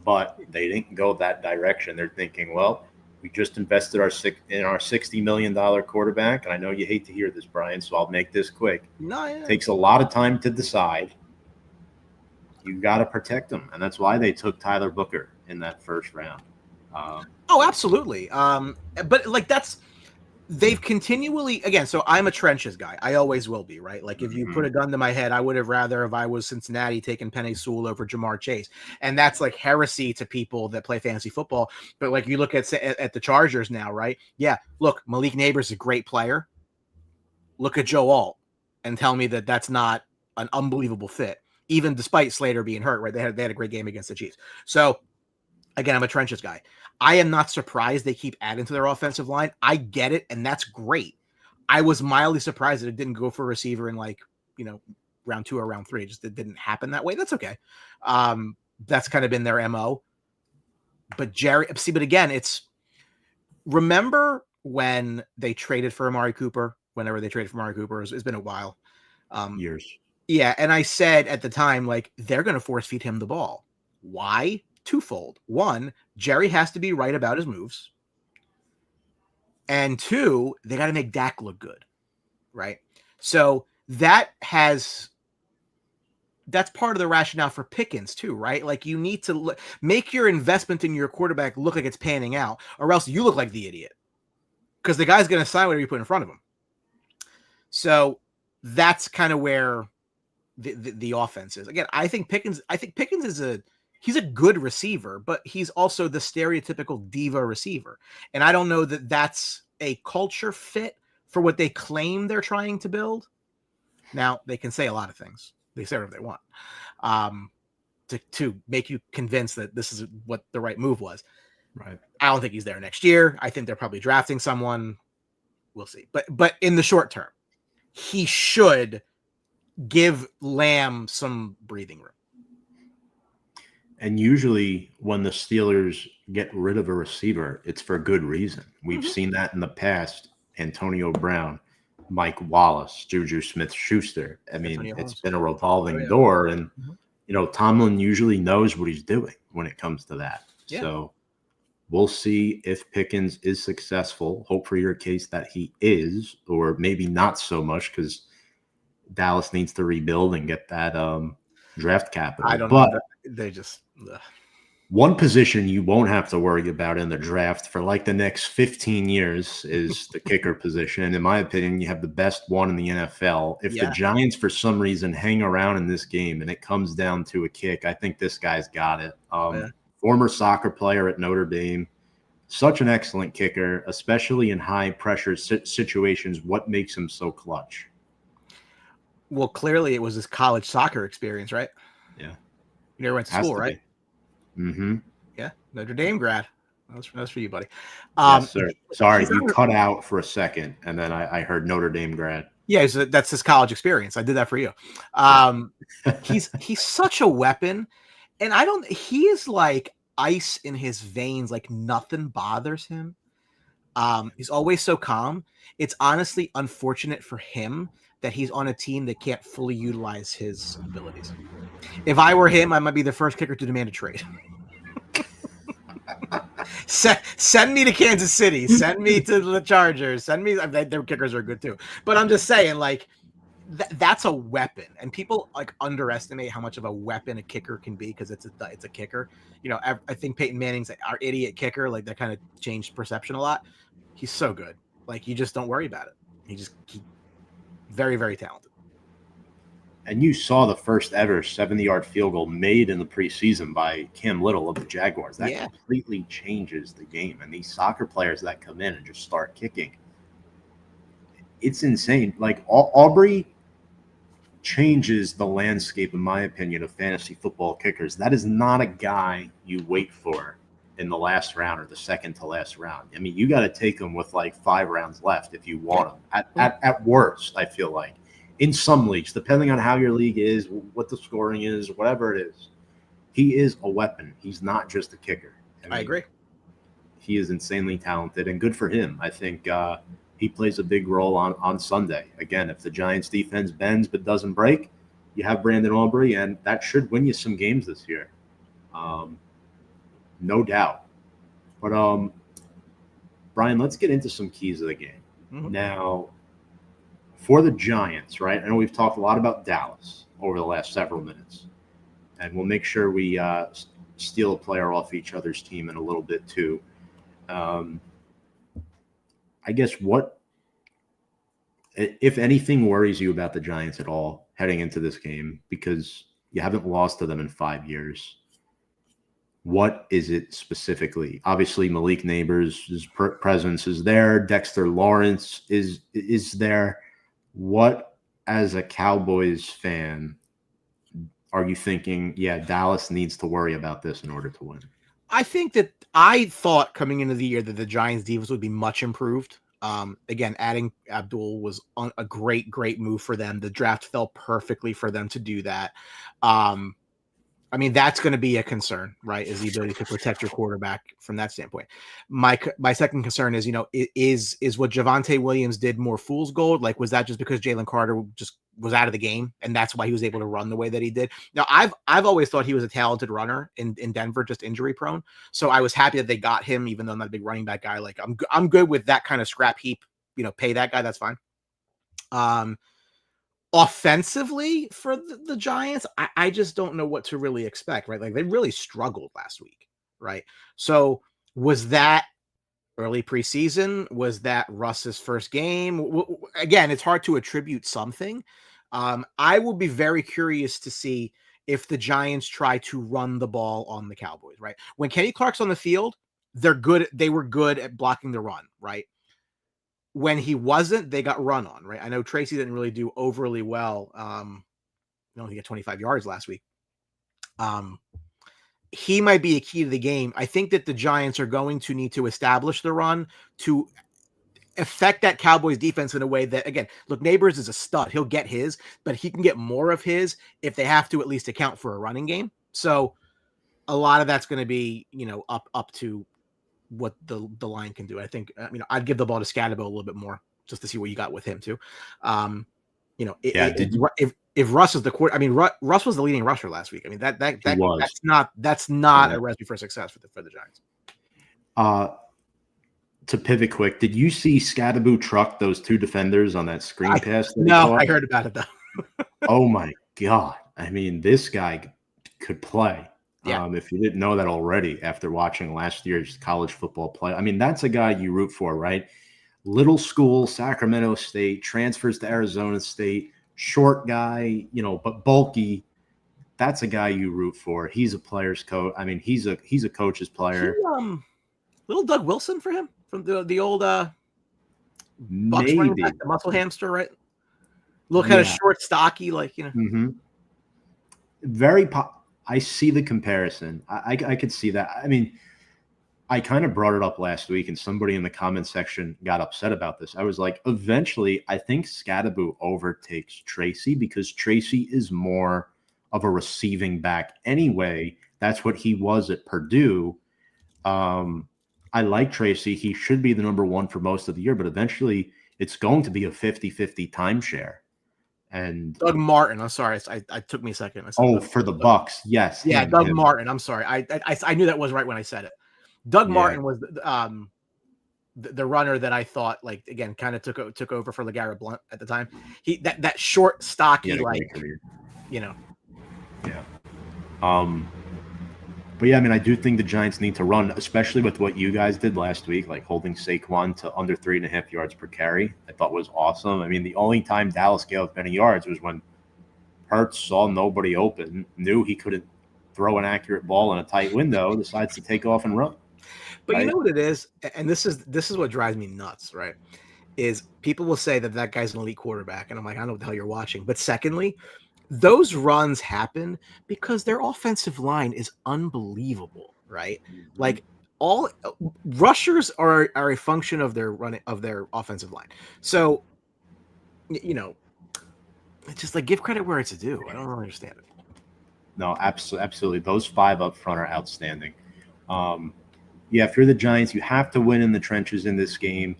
but they didn't go that direction. They're thinking, well, we just invested our $60 million quarterback, and I know you hate to hear this, Brian, so I'll make this quick. No, yeah. It takes a lot of time to decide. You got to protect them, and that's why they took Tyler Booker in that first round. Oh, absolutely. But like they've continually, again, so I'm a trenches guy. I always will be, right? Like if you put a gun to my head, I would have rather, if I was Cincinnati, taken Penei Sewell over Jamar Chase. And that's like heresy to people that play fantasy football. But like you look at the Chargers now, right? Yeah, look, Malik Neighbors is a great player. Look at Joe Alt and tell me that that's not an unbelievable fit, even despite Slater being hurt, right? They had a great game against the Chiefs. So again, I'm a trenches guy. I am not surprised they keep adding to their offensive line. I get it, and that's great. I was mildly surprised that it didn't go for a receiver in round 2 or round 3. It didn't happen that way. That's okay. That's kind of been their MO. But again, remember when they traded for Amari Cooper, whenever they traded for Amari Cooper, it's been a while. Years. Yeah, and I said at the time, like, they're going to force feed him the ball. Why? Twofold. One, Jerry has to be right about his moves. And 2, they got to make Dak look good, right? So that's part of the rationale for Pickens too, right? Like you need to make your investment in your quarterback look like it's panning out, or else you look like the idiot because the guy's going to sign whatever you put in front of him. So that's kind of where the offense is. Again, I think Pickens is he's a good receiver, but he's also the stereotypical diva receiver. And I don't know that that's a culture fit for what they claim they're trying to build. Now, they can say a lot of things. They say whatever they want to make you convinced that this is what the right move was. Right. I don't think he's there next year. I think they're probably drafting someone. We'll see. But in the short term, he should give Lamb some breathing room. And usually when the Steelers get rid of a receiver, it's for good reason. We've seen that in the past. Antonio Brown, Mike Wallace, Juju Smith-Schuster. I mean, it's been a revolving door. And, Tomlin usually knows what he's doing when it comes to that. Yeah. So we'll see if Pickens is successful. Hope for your case that he is, or maybe not so much because Dallas needs to rebuild and get that draft capital. I don't know. They just one position you won't have to worry about in the draft for like the next 15 years is the kicker position. In my opinion, you have the best one in the NFL. If the Giants for some reason hang around in this game and it comes down to a kick, I think this guy's got it. Former soccer player at Notre Dame, such an excellent kicker, especially in high pressure situations. What makes him so clutch? Well, clearly it was his college soccer experience, right? Yeah. You never went to school, right? Mm-hmm. Yeah, Notre Dame grad. That's for you, buddy. Yes, sir. Sorry, you cut out for a second, and then I heard Notre Dame grad. Yeah, so that's his college experience. I did that for you. He's such a weapon, and he is like ice in his veins, like nothing bothers him. He's always so calm. It's honestly unfortunate for him that he's on a team that can't fully utilize his abilities. If I were him, I might be the first kicker to demand a trade. Send me to Kansas City. Send me to the Chargers. Send me. Their kickers are good too. But I'm just saying, like, that's a weapon, and people like underestimate how much of a weapon a kicker can be because it's a kicker. I think Peyton Manning's our idiot kicker. Like that kind of changed perception a lot. He's so good. Like you just don't worry about it. He very, very talented. And you saw the first ever 70-yard field goal made in the preseason by Cam Little of the Jaguars. That completely changes the game. And these soccer players that come in and just start kicking, it's insane. Like Aubrey changes the landscape, in my opinion, of fantasy football kickers. That is not a guy you wait for in the last round or the second to last round. I mean, you got to take him with like 5 rounds left if you want him. At worst, I feel like. In some leagues, depending on how your league is, what the scoring is, whatever it is, he is a weapon. He's not just a kicker. I agree. He is insanely talented and good for him. I think he plays a big role on Sunday. Again, if the Giants defense bends but doesn't break, you have Brandon Aubrey, and that should win you some games this year. No doubt. But Brian, let's get into some keys of the game. Mm-hmm. Now, for the Giants, right? I know we've talked a lot about Dallas over the last several minutes, and we'll make sure we steal a player off each other's team in a little bit too. I guess what, if anything, worries you about the Giants at all heading into this game, because you haven't lost to them in 5 years? What is it specifically? Obviously, Malik Neighbors' presence is there. Dexter Lawrence is there. What, as a Cowboys fan, are you thinking, yeah, Dallas needs to worry about this in order to win? I thought coming into the year that the Giants defense would be much improved. Again, adding Abdul was a great move for them. The draft fell perfectly for them to do that. I mean, that's going to be a concern, right? Is the ability to protect your quarterback from that standpoint. My second concern is, is what Javonte Williams did more fool's gold? Like, was that just because Jalen Carter just was out of the game and that's why he was able to run the way that he did? Now, I've always thought he was a talented runner in Denver, just injury prone. So I was happy that they got him, even though I'm not a big running back guy. Like, I'm good with that kind of scrap heap. Pay that guy. That's fine. Offensively for the Giants, I just don't know what to really expect, right? Like, they really struggled last week, right? So was that early preseason? Was that Russ's first game? Again, it's hard to attribute something. I will be very curious to see if the Giants try to run the ball on the Cowboys, right? When Kenny Clark's on the field, they're good. They were good at blocking the run, right? When he wasn't, they got run on, right? I know Tracy didn't really do overly well. He got 25 yards last week. He might be a key to the game. I think that the Giants are going to need to establish the run to affect that Cowboys defense in a way that, again, look, Neighbors is a stud. He'll get his, but he can get more of his if they have to at least account for a running game. So a lot of that's going to be, up to what the line can do. I think, I'd give the ball to Scavetta a little bit more just to see what you got with him too. If Russ is the quarter, Russ was the leading rusher last week. I mean, that's not a recipe for success for the Giants. To pivot quick, did you see Scavetta truck those two defenders on that screen pass? No, I heard about it though. Oh my God. I mean, this guy could play. Yeah. If you didn't know that already after watching last year's college football play. I mean, that's a guy you root for, right? Little school, Sacramento State, transfers to Arizona State, short guy, but bulky. That's a guy you root for. He's a player's coach. I mean, he's a coach's player. Little Doug Wilson for him from the old Bucks maybe back, the muscle hamster, right? Look kind of short, stocky, like Mm-hmm. Very I see the comparison. I could see that. I mean, I kind of brought it up last week, and somebody in the comment section got upset about this. I was like, eventually, I think Scavetta overtakes Tracy because Tracy is more of a receiving back anyway. That's what he was at Purdue. I like Tracy. He should be the number one for most of the year, but eventually it's going to be a 50-50 timeshare. And Doug Martin, I'm sorry, I took me a second. For the Bucks, yes. Yeah, Doug Martin. I'm sorry, I knew that was right when I said it. Doug Martin was the runner that I thought, like, again, kind of took over for LeGarrette Blount at the time. He that short, stocky, Yeah. But yeah, I mean, I do think the Giants need to run, especially with what you guys did last week, like holding Saquon to under 3.5 yards per carry. I thought was awesome. I mean, the only time Dallas gave up any yards was when Hurts saw nobody open, knew he couldn't throw an accurate ball in a tight window, decides to take off and run. But You know what it is, and this is what drives me nuts, right? Is people will say that guy's an elite quarterback, and I'm like, I don't know what the hell you're watching. But secondly, those runs happen because their offensive line is unbelievable, right? Like, all rushers are a function of their offensive line. So, it's just like, give credit where it's due. I don't really understand it. No, absolutely. Those five up front are outstanding. If you're the Giants, you have to win in the trenches in this game.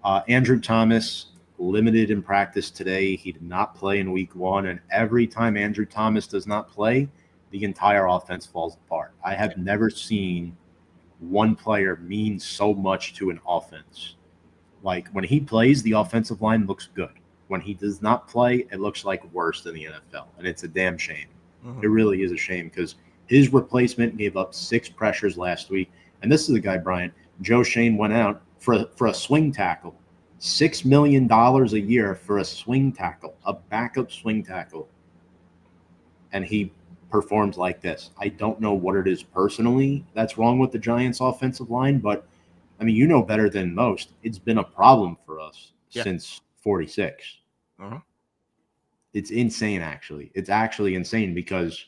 Andrew Thomas, limited in practice today. He did not play in week 1. And every time Andrew Thomas does not play, the entire offense falls apart. I have never seen one player mean so much to an offense. Like when he plays, the offensive line looks good. When he does not play, it looks like worse than the NFL. And it's a damn shame. It really is a shame because his replacement gave up 6 pressures last week. And this is a guy, Brian, Joe Shane went out for a swing tackle. $6 million a year for a swing tackle, a backup swing tackle. And he performs like this. I don't know what it is personally that's wrong with the Giants offensive line, but I mean, you know better than most. It's been a problem for us since 46. It's insane, actually. It's actually insane because,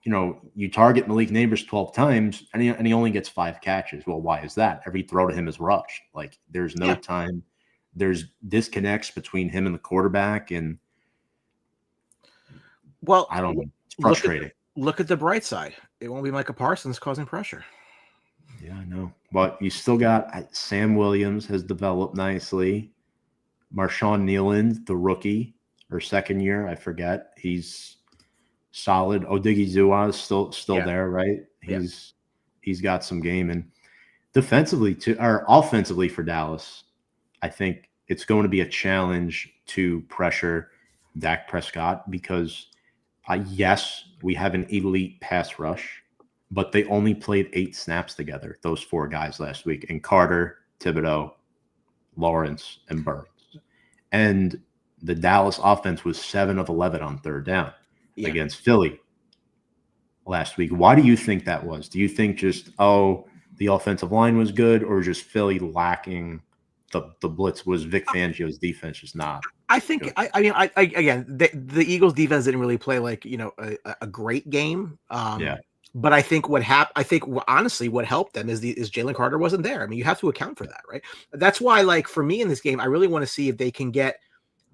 you target Malik Neighbors 12 times and he only gets 5 catches. Well, why is that? Every throw to him is rushed. Like there's no time. There's disconnects between him and the quarterback. And well, I don't know. It's frustrating. Look at the bright side. It won't be Micah Parsons causing pressure. Yeah, I know. But you still got Sam Williams has developed nicely. Marshawn Nealand, the rookie, or second year, I forget. He's solid. Odigizua is still there, right? He's got some game. And defensively or offensively for Dallas, I think it's going to be a challenge to pressure Dak Prescott because yes, we have an elite pass rush, but they only played 8 snaps together, those 4 guys last week, and Carter, Thibodeau, Lawrence, and Burns. And the Dallas offense was 7 of 11 on third down against Philly last week. Why do you think that was? Do you think just, the offensive line was good, or just Philly lacking the blitz? Was Vic Fangio's defense just not? I think good? Again, the Eagles defense didn't really play like a great game. But I think honestly what helped them is Jalen Carter wasn't there. I mean, you have to account for that, right? That's why, like, for me in this game, I really want to see if they can get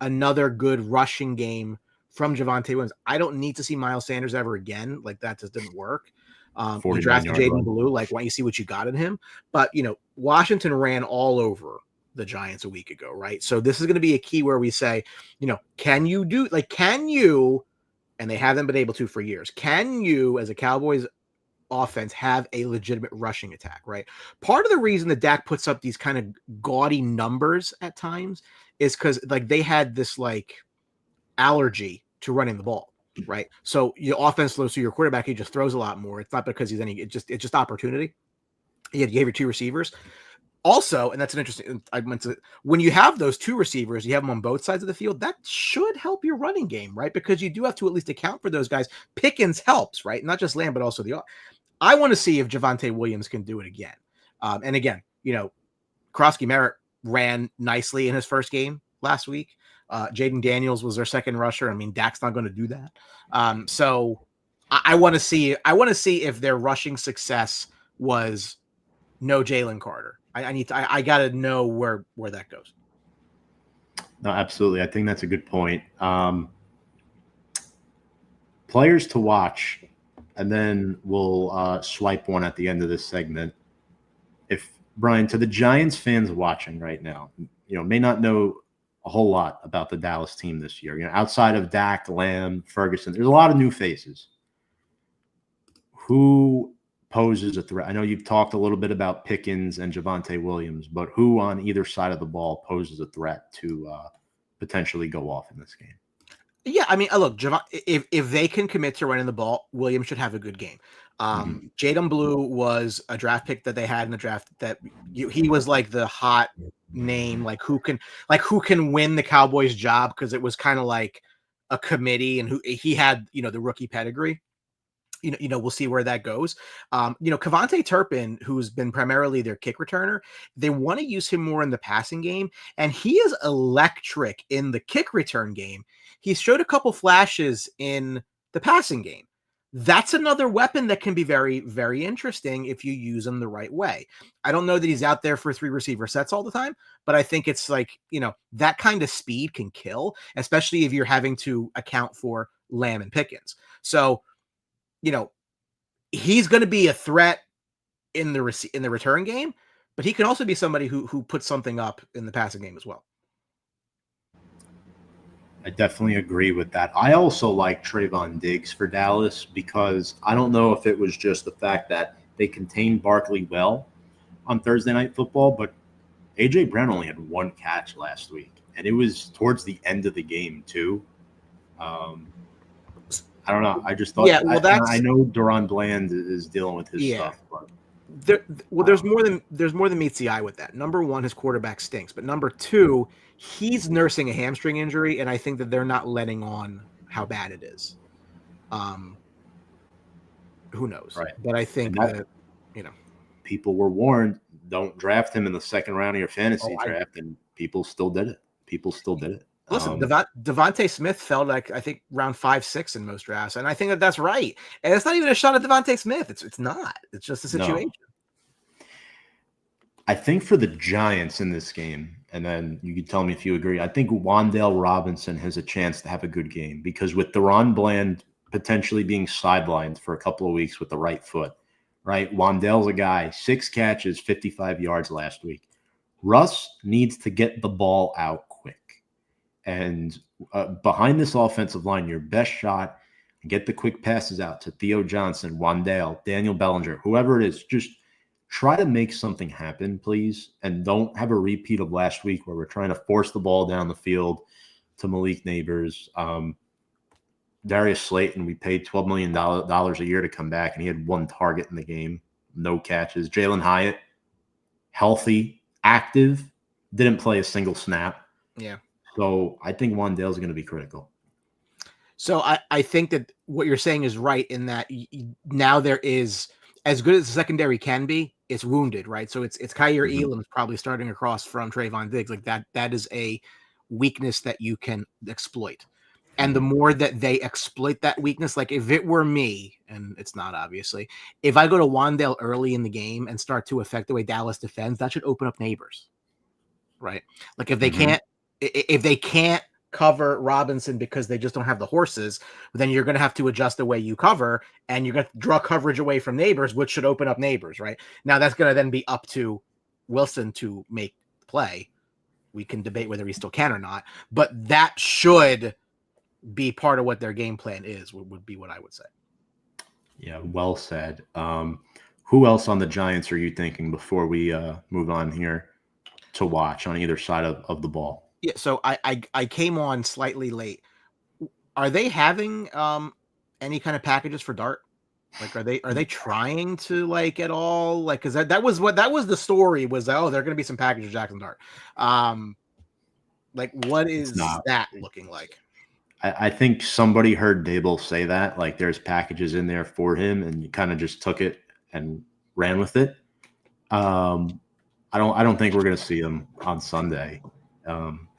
another good rushing game from Javonte Williams. I don't need to see Miles Sanders ever again. Like, that just didn't work. You drafted Jaden Blue. Like, why don't you see what you got in him? But, Washington ran all over the Giants a week ago, right? So this is going to be a key where we say, can you, and they haven't been able to for years, can you, as a Cowboys offense, have a legitimate rushing attack, right? Part of the reason that Dak puts up these kind of gaudy numbers at times is because, like, they had this, like, allergy to running the ball, right? So your offense, so your quarterback, he just throws a lot more. It's not because it's just opportunity. You gave your 2 receivers. Also, and that's an interesting, when you have those 2 receivers, you have them on both sides of the field, that should help your running game, right? Because you do have to at least account for those guys. Pickens helps, right? Not just Lamb, but also I want to see if Javonte Williams can do it again. And again, Krosky Merritt ran nicely in his first game last week. Jaden Daniels was their second rusher. I mean, Dak's not going to do that. So I want to see if their rushing success was no Jalen Carter. I got to know where that goes. No, absolutely. I think that's a good point. Players to watch, and then we'll swipe one at the end of this segment. If Brian, to the Giants fans watching right now, may not know a whole lot about the Dallas team this year. Outside of Dak, Lamb, Ferguson, there's a lot of new faces. Who poses a threat? I know you've talked a little bit about Pickens and Javonte Williams, but who on either side of the ball poses a threat to potentially go off in this game? Yeah, I mean, look, if they can commit to running the ball, Williams should have a good game. Jaden Blue was a draft pick that they had in the draft that he was like the hot name, like who can win the Cowboys job, because it was kind of like a committee, and he had the rookie pedigree. We'll see where that goes. Kevontae Turpin, who's been primarily their kick returner, they want to use him more in the passing game, and he is electric in the kick return game. He showed a couple flashes in the passing game. That's another weapon that can be very, very interesting if you use him the right way. I don't know that he's out there for 3 receiver sets all the time, but I think it's like, that kind of speed can kill, especially if you're having to account for Lamb and Pickens. So, he's going to be a threat in the return game, but he can also be somebody who puts something up in the passing game as well. I definitely agree with that. I also like Trayvon Diggs for Dallas because I don't know if it was just the fact that they contained Barkley well on Thursday Night Football, but A.J. Brown only had one catch last week, and it was towards the end of the game too. I don't know. I just thought. Yeah, well, I know Duron Bland is dealing with his stuff, but there's more than meets the eye with that. Number one, his quarterback stinks, but number two, he's nursing a hamstring injury, and I think that they're not letting on how bad it is. Who knows? Right. But I think that people were warned, don't draft him in the second round of your fantasy draft, and people still did it. Listen, Devontae Smith fell like I think round 5-6 in most drafts, and I think that that's right. And it's not even a shot at Devontae Smith. It's not. It's just a situation. No. I think for the Giants in this game, and then you can tell me if you agree, I think Wan'Dale Robinson has a chance to have a good game because with Duron Bland potentially being sidelined for a couple of weeks with the right foot, right? Wan'Dale's a guy, 6 catches, 55 yards last week. Russ needs to get the ball out quick. And behind this offensive line, your best shot, get the quick passes out to Theo Johnson, Wan'Dale, Daniel Bellinger, whoever it is, just try to make something happen, please. And don't have a repeat of last week where we're trying to force the ball down the field to Malik Neighbors. Darius Slayton, we paid $12 million a year to come back, and he had 1 target in the game, no catches. Jalen Hyatt, healthy, active, didn't play a single snap. Yeah. So I think Wan'Dale's going to be critical. So I think that what you're saying is right in that now there is, as good as the secondary can be, it's wounded, right? So it's Kyer Elam's probably starting across from Trayvon Diggs. Like that is a weakness that you can exploit. And the more that they exploit that weakness, like if it were me, and it's not obviously, if I go to Wan'Dale early in the game and start to affect the way Dallas defends, that should open up Neighbors, right? Like if they can't cover Robinson because they just don't have the horses, then you're going to have to adjust the way you cover, and you're going to draw coverage away from Neighbors, which should open up Neighbors, right? Now that's going to then be up to Wilson to make the play. We can debate whether he still can or not, but that should be part of what their game plan is, would be what I would say. Yeah, well said. Who else on the Giants are you thinking before we move on here to watch on either side of the ball? Yeah, so I came on slightly late. Are they having any kind of packages for Dart? Like, are they trying to like at all? Like, because that was the story was that, oh, there are going to be some packages Jackson Dart. Like, what is that looking like? I think somebody heard Dable say that, like there's packages in there for him, and you kind of just took it and ran with it. I don't think we're going to see him on Sunday.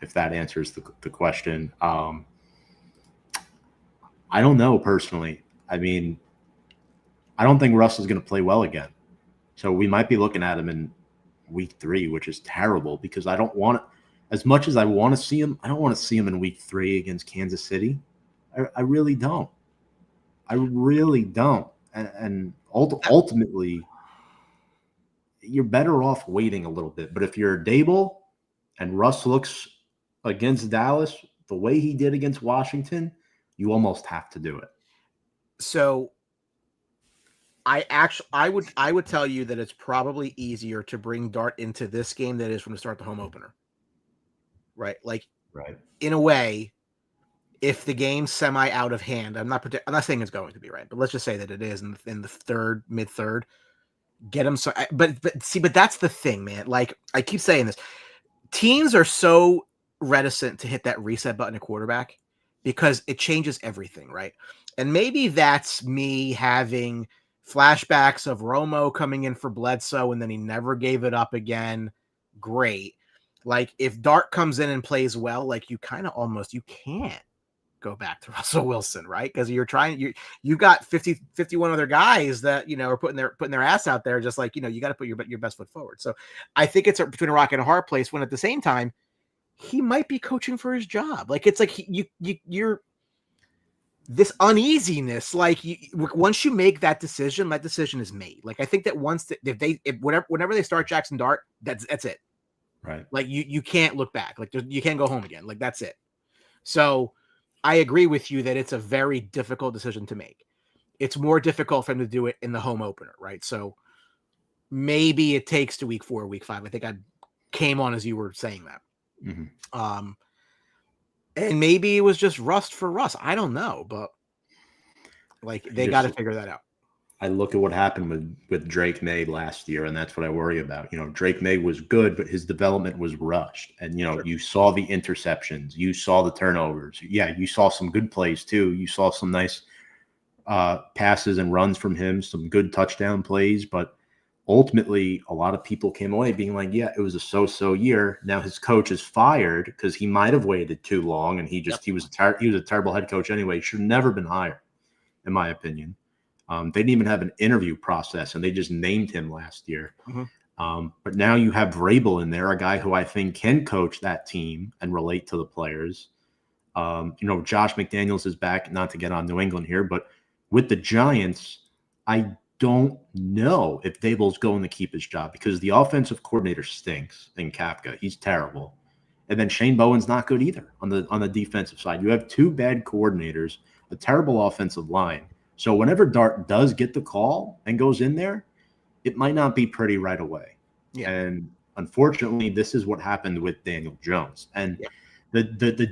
If that answers the question. I don't know personally. I mean, I don't think Russ is going to play well again. So we might be looking at him in week 3, which is terrible because I don't want to. As much as I want to see him, I don't want to see him in week 3 against Kansas City. I really don't. I really don't. And ultimately, you're better off waiting a little bit. But if you're Dable and Russ looks against Dallas the way he did against Washington, you almost have to do it. So I would tell you that it's probably easier to bring Dart into this game than it is from the start the home opener. Right. Like, right. In a way, if the game's semi out of hand, I'm not saying it's going to be, right, but let's just say that it is in the mid third, get them. So, but that's the thing, man. Like I keep saying this, teams are so reticent to hit that reset button at quarterback because it changes everything. Right. And maybe that's me having flashbacks of Romo coming in for Bledsoe and then he never gave it up again. Great. Like if Dart comes in and plays well, like you can't go back to Russell Wilson, right? Because you've got 51 other guys that, are putting their ass out there. Just like, you got to put your best foot forward. So I think it's between a rock and a hard place when at the same time, he might be coaching for his job. Like, it's like this uneasiness, like once you make that decision is made. Like I think that whenever they start Jackson Dart, that's it. Right. Like you can't look back. Like you can't go home again. Like that's it. So I agree with you that it's a very difficult decision to make. It's more difficult for him to do it in the home opener, right? So maybe it takes to week 4, week 5. I think I came on as you were saying that. Mm-hmm. And maybe it was just rust for Russ. I don't know, but like they got to figure that out. I look at what happened with Drake May last year, and that's what I worry about. Drake May was good, but his development was rushed. And, Sure. You saw the interceptions. You saw the turnovers. Yeah, you saw some good plays, too. You saw some nice passes and runs from him, some good touchdown plays. But ultimately, a lot of people came away being like, yeah, it was a so-so year. Now his coach is fired because he might have waited too long, and he was a terrible head coach anyway. He should have never been hired, in my opinion. They didn't even have an interview process, and they just named him last year. Mm-hmm. But now you have Vrabel in there, a guy who I think can coach that team and relate to the players. Josh McDaniels is back, not to get on New England here, but with the Giants, I don't know if Daboll's going to keep his job because the offensive coordinator stinks in Kafka. He's terrible. And then Shane Bowen's not good either on the defensive side. You have 2 bad coordinators, a terrible offensive line. So whenever Dart does get the call and goes in there, it might not be pretty right away. Yeah. And unfortunately, this is what happened with Daniel Jones. And the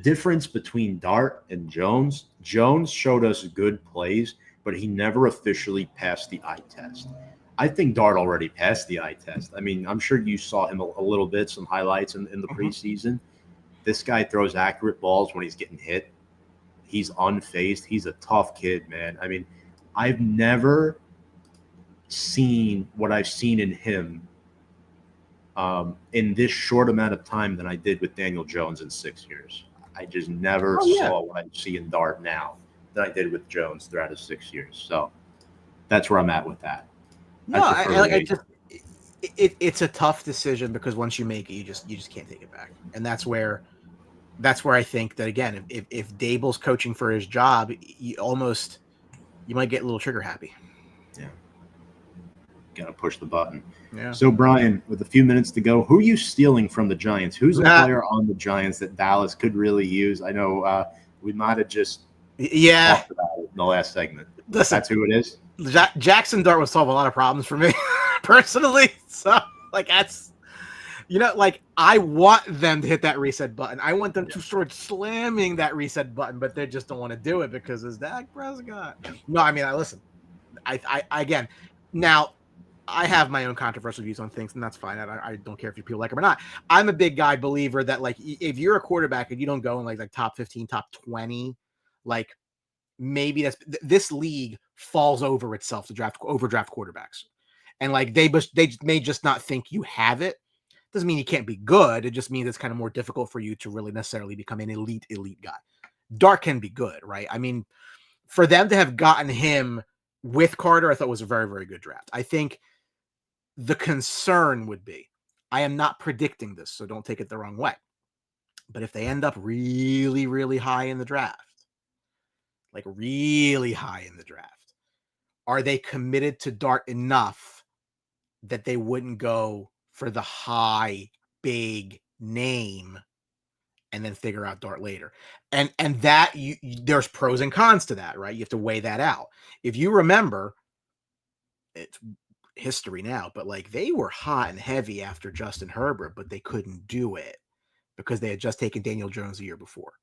difference between Dart and Jones showed us good plays, but he never officially passed the eye test. I think Dart already passed the eye test. I mean, I'm sure you saw him a little bit, some highlights in the preseason. This guy throws accurate balls when he's getting hit. He's unfazed. He's a tough kid, man. I mean, I've never seen what I've seen in him in this short amount of time than I did with Daniel Jones in 6 years. I just never saw what I see in Dart now than I did with Jones throughout his 6 years. So that's where I'm at with that. No, it's a tough decision because once you make it, you just can't take it back, and that's where I think that again, if Daboll's coaching for his job, you might get a little trigger happy. Yeah, gotta push the button. Yeah. So Brian, with a few minutes to go, who are you stealing from the Giants? Who's a player on the Giants that Dallas could really use? I know we might have just talked about it in the last segment. Listen, that's who it is. Jackson Dart would solve a lot of problems for me personally. So that's, I want them to hit that reset button. I want them to start slamming that reset button, but they just don't want to do it because it's Dak Prescott. No, I mean, listen, I again, now I have my own controversial views on things, and that's fine. I don't care if you people like them or not. I'm a big guy believer that if you're a quarterback and you don't go in like top 15, top 20, maybe this league falls over itself to overdraft quarterbacks. And they may just not think you have it. Doesn't mean you can't be good. It just means it's kind of more difficult for you to really necessarily become an elite guy. Dart can be good, right? I mean, for them to have gotten him with Carter, I thought was a very, very good draft. I think the concern would be, I am not predicting this, so don't take it the wrong way. But if they end up really, really high in the draft, are they committed to Dart enough that they wouldn't go for the high, big name and then figure out Dart later? And that there's pros and cons to that, right? You have to weigh that out. If you remember, it's history now, but they were hot and heavy after Justin Herbert, but they couldn't do it because they had just taken Daniel Jones the year before.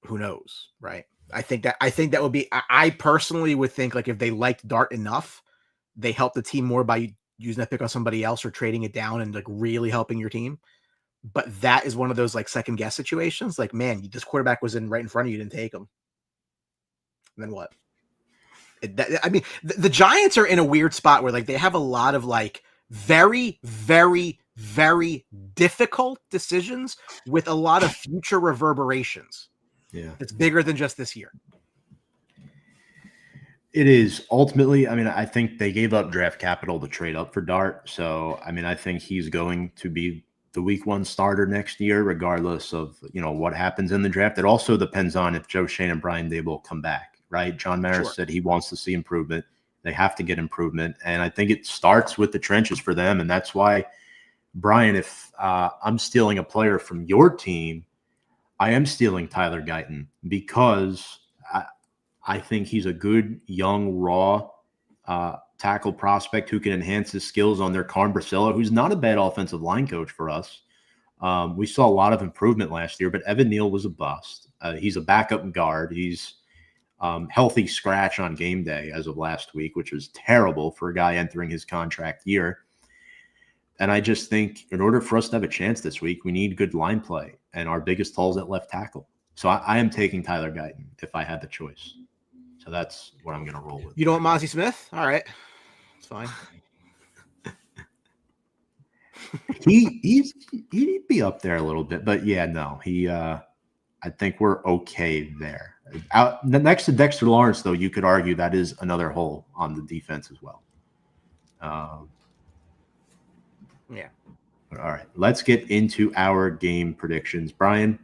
Who knows, right? I think that would be, I personally would think if they liked Dart enough, they help the team more by using that pick on somebody else or trading it down and really helping your team. But that is one of those second guess situations. Man, this quarterback was right in front of you, didn't take him. And then what? The Giants are in a weird spot where they have a lot of very, very, very difficult decisions with a lot of future reverberations. Yeah. It's bigger than just this year. It is. Ultimately, I think they gave up draft capital to trade up for Dart. So, I think he's going to be the week 1 starter next year, regardless of, what happens in the draft. It also depends on if Joe Shane and Brian Daboll come back, right? John Maris said he wants to see improvement. They have to get improvement. And I think it starts with the trenches for them. And that's why, Brian, if I'm stealing a player from your team, I am stealing Tyler Guyton because I think he's a good, young, raw tackle prospect who can enhance his skills on their Carm Bracella, who's not a bad offensive line coach for us. We saw a lot of improvement last year, but Evan Neal was a bust. He's a backup guard. He's healthy scratch on game day as of last week, which was terrible for a guy entering his contract year. And I just think in order for us to have a chance this week, we need good line play, and our biggest hole is at left tackle. So I am taking Tyler Guyton if I had the choice. So that's what I'm going to roll with. You don't want Mozzie Smith? All right. It's fine. He'd be up there a little bit, but yeah, no, I think we're okay there. Next to Dexter Lawrence, though, you could argue that is another hole on the defense as well. Yeah. All right, let's get into our game predictions. Brian,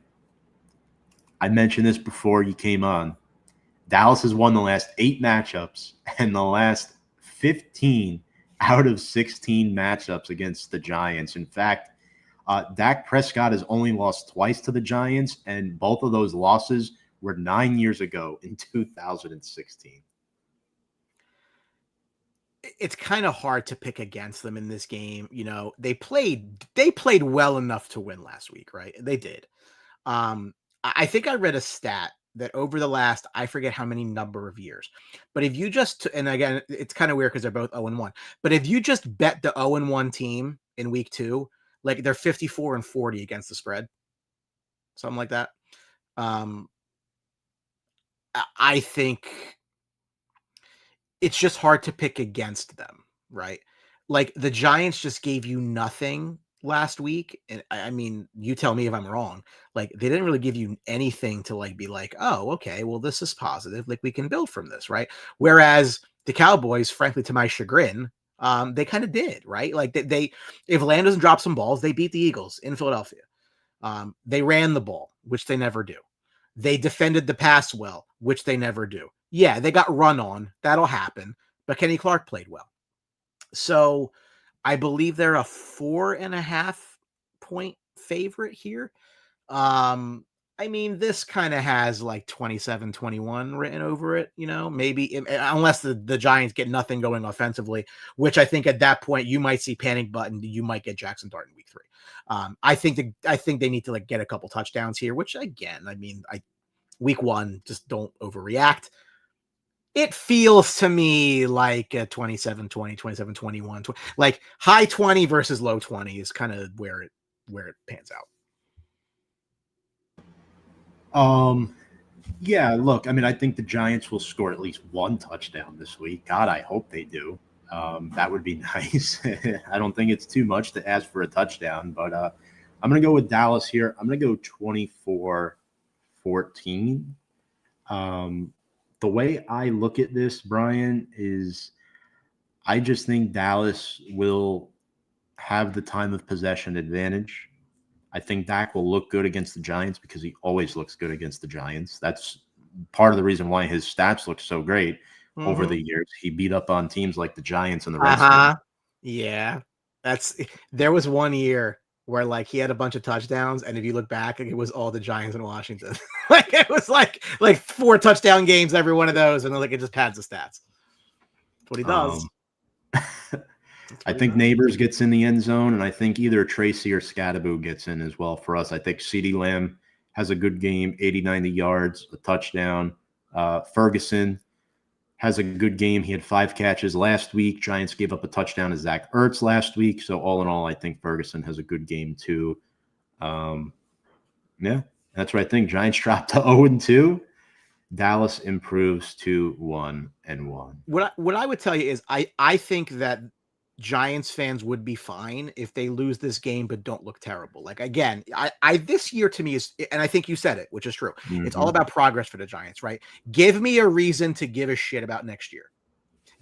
I mentioned this before you came on. Dallas has won the last 8 matchups and the last 15 out of 16 matchups against the Giants. In fact, Dak Prescott has only lost twice to the Giants, and both of those losses were 9 years ago in 2016. It's kind of hard to pick against them in this game. They played well enough to win last week, right? They did. I think I read a stat that over the last, I forget how many number of years, but if you just, and again, it's kind of weird because they're both 0-1, but if you just bet the 0-1 team in week 2, like they're 54-40 against the spread, something like that. I think it's just hard to pick against them, right? Like the Giants just gave you nothing last week. And I mean, you tell me if I'm wrong. Like they didn't really give you anything to like be like, oh, okay, well, this is positive. Like we can build from this, right? Whereas the Cowboys, frankly, to my chagrin, they kind of did, right? Like they if Land doesn't drop some balls, they beat the Eagles in Philadelphia. They ran the ball, which they never do. They defended the pass well, which they never do. Yeah, they got run on. That'll happen. But Kenny Clark played well. So I believe they're a 4.5 point favorite here. I mean, this kind of has like 27-21 written over it, maybe unless the Giants get nothing going offensively, which I think at that point you might see panic button. You might get Jackson Dart in week 3. I think they need to like get a couple touchdowns here, which again, I mean, week 1, just don't overreact. It feels to me like a 27-20, 27-21, like high 20 versus low 20 is kind of where it pans out. Yeah, look, I mean, I think the Giants will score at least 1 touchdown this week. God, I hope they do. That would be nice. I don't think it's too much to ask for a touchdown, but I'm going to go with Dallas here. I'm going to go 24-14. The way I look at this, Brian, is I just think Dallas will have the time of possession advantage. I think Dak will look good against the Giants because he always looks good against the Giants. That's part of the reason why his stats look so great over the years. He beat up on teams like the Giants and the Redskins. Yeah. There was one year where like he had a bunch of touchdowns, and if you look back, it was all the Giants in Washington. Like it was like 4 touchdown games every one of those, and then like it just pads the stats. That's what he does. I think Neighbors gets in the end zone, and I think either Tracy or Scadaboo gets in as well for us. I think CeeDee Lamb has a good game, 80-90 yards, a touchdown. Ferguson has a good game. He had 5 catches last week. Giants gave up a touchdown to Zach Ertz last week. So all in all, I think Ferguson has a good game too. Yeah, that's what I think. Giants dropped to 0-2. Dallas improves to 1-1. What I would tell you is I think that Giants fans would be fine if they lose this game but don't look terrible. Like again, I this year to me is, and I think you said it, which is true. It's all about progress for the Giants, right? Give me a reason to give a shit about next year.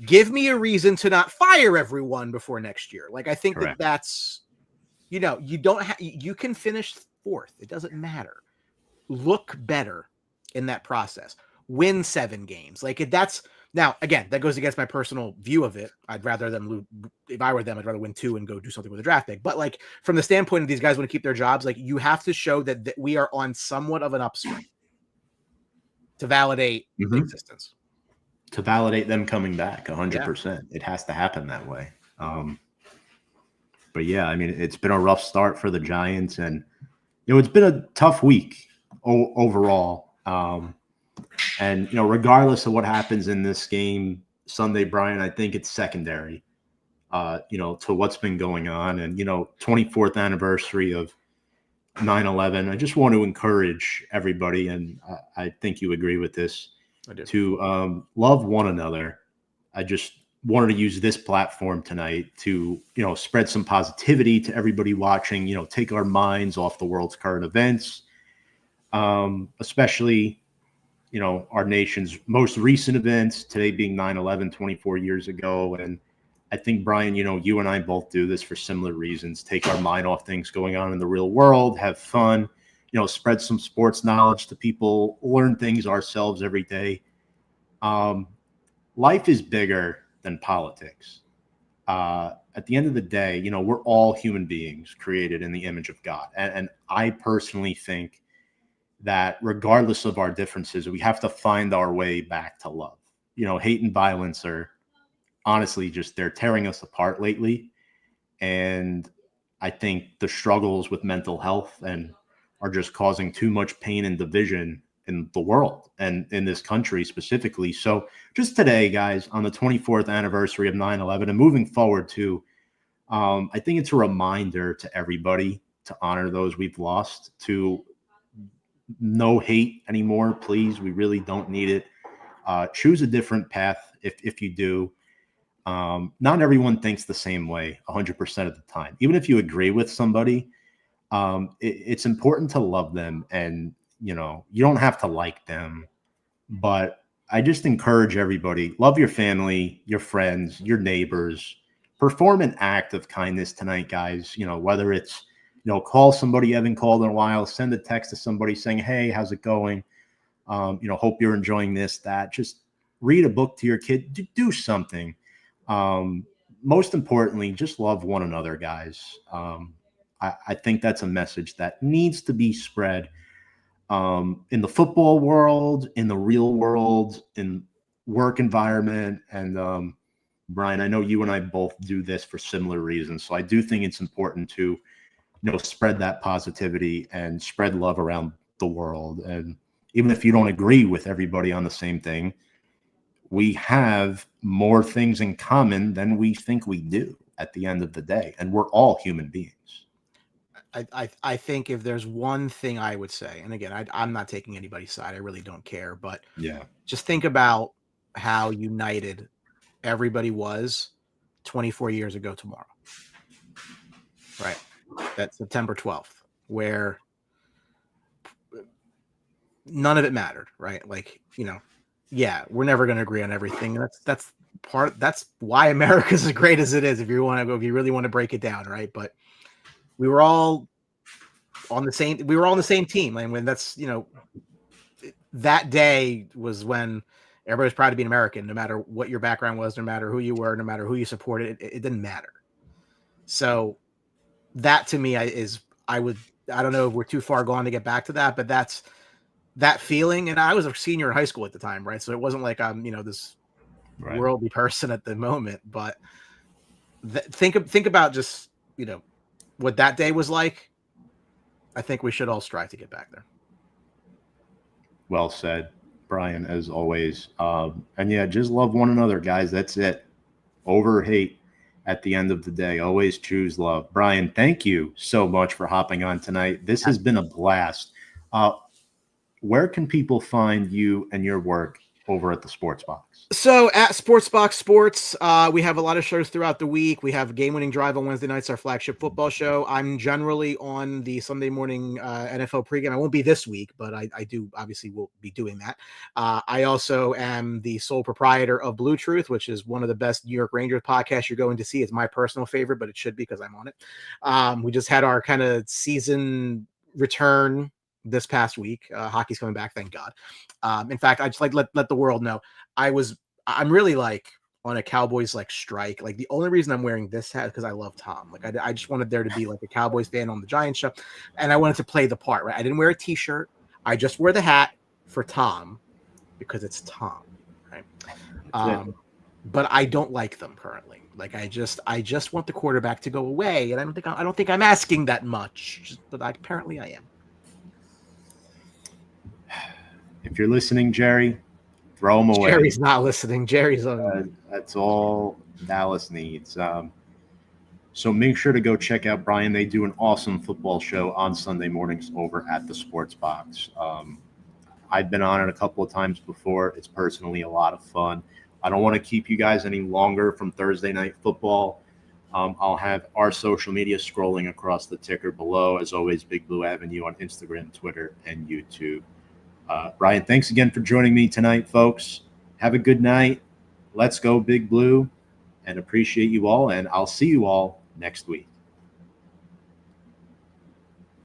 Give me a reason to not fire everyone before next year. Like I think that's you know, you don't have, you can finish fourth. It doesn't matter. Look better in that process. Win 7 games. Like that's now again, that goes against my personal view of it. I'd rather them lose. If I were them, I'd rather win 2 and go do something with a draft pick. But like from the standpoint of these guys want to keep their jobs, like you have to show that we are on somewhat of an upswing to validate the existence. To validate them coming back 100%. It has to happen that way. But yeah, I mean, it's been a rough start for the Giants, and it's been a tough week overall. And regardless of what happens in this game Sunday, Brian, I think it's secondary, to what's been going on. And 24th anniversary of 9/11. I just want to encourage everybody, and I think you agree with this, to love one another. I just wanted to use this platform tonight to, spread some positivity to everybody watching, take our minds off the world's current events, especially, our nation's most recent events, today being 9/11, 24 years ago. And I think, Brian, you and I both do this for similar reasons, take our mind off things going on in the real world, have fun, spread some sports knowledge to people, learn things ourselves every day. Life is bigger than politics. At the end of the day, we're all human beings created in the image of God. And I personally think that regardless of our differences, we have to find our way back to love. Hate and violence are honestly they're tearing us apart lately. And I think the struggles with mental health are just causing too much pain and division in the world and in this country specifically. So just today, guys, on the 24th anniversary of 9/11 and moving forward to, I think it's a reminder to everybody to honor those we've lost, to no hate anymore, please. We really don't need it. Choose a different path if you do. Not everyone thinks the same way 100% of the time. Even if you agree with somebody, it's important to love them, and you don't have to like them, but I just encourage everybody, love your family, your friends, your neighbors, perform an act of kindness tonight, guys. Whether it's, call somebody you haven't called in a while, send a text to somebody saying, hey, how's it going? Hope you're enjoying this, that. Just read a book to your kid, do something. Most importantly, just love one another, guys. I think that's a message that needs to be spread in the football world, in the real world, in work environment. And Brian, I know you and I both do this for similar reasons. So I do think it's important to, spread that positivity and spread love around the world. And even if you don't agree with everybody on the same thing, we have more things in common than we think we do at the end of the day. And we're all human beings. I think if there's one thing I would say, and again, I'm not taking anybody's side, I really don't care, but yeah, just think about how united everybody was 24 years ago tomorrow, right? That's September 12th, where none of it mattered, right? Like, yeah, we're never going to agree on everything. That's why America's as great as it is. If you really want to break it down, right? But we were all on the same team. And when that's, that day was when everybody was proud to be an American, no matter what your background was, no matter who you were, no matter who you supported, it didn't matter. So that to me I don't know if we're too far gone to get back to that, but that's that feeling. And I was a senior in high school at the time, right? So it wasn't like I'm, this worldly person at the moment, but think about just, what that day was like. I think we should all strive to get back there. Well said, Brian, as always. And yeah, just love one another, guys. That's it. Over hate at the end of the day. Always choose love. Brian, thank you so much for hopping on tonight. This has been a blast. Where can people find you and your work over at the Sports Box? So at Sports Box Sports, we have a lot of shows throughout the week. We have Game Winning Drive on Wednesday nights, our flagship football show. I'm generally on the Sunday morning NFL pregame. I won't be this week, but I do obviously will be doing that. I also am the sole proprietor of Blue Truth, which is one of the best New York Rangers podcasts you're going to see. It's my personal favorite, but it should be because I'm on it. We just had our kind of season return this past week. Hockey's coming back, thank God. In fact, I just like let the world know I'm really like on a Cowboys like strike. Like the only reason I'm wearing this hat is because I love Tom. Like I just wanted there to be like a Cowboys fan on the Giants show, and I wanted to play the part. Right, I didn't wear a T-shirt. I just wore the hat for Tom because it's Tom. Right, but I don't like them currently. Like I just want the quarterback to go away, and I don't think I'm asking that much, but apparently I am. If you're listening, Jerry, throw them away. Jerry's not listening. Jerry's on. That's all Dallas needs. So make sure to go check out Brian. They do an awesome football show on Sunday mornings over at the Sports Box. I've been on it a couple of times before. It's personally a lot of fun. I don't want to keep you guys any longer from Thursday Night Football. I'll have our social media scrolling across the ticker below. As always, Big Blue Avenue on Instagram, Twitter, and YouTube. Brian, thanks again for joining me tonight, folks. Have a good night. Let's go Big Blue, and appreciate you all, and I'll see you all next week.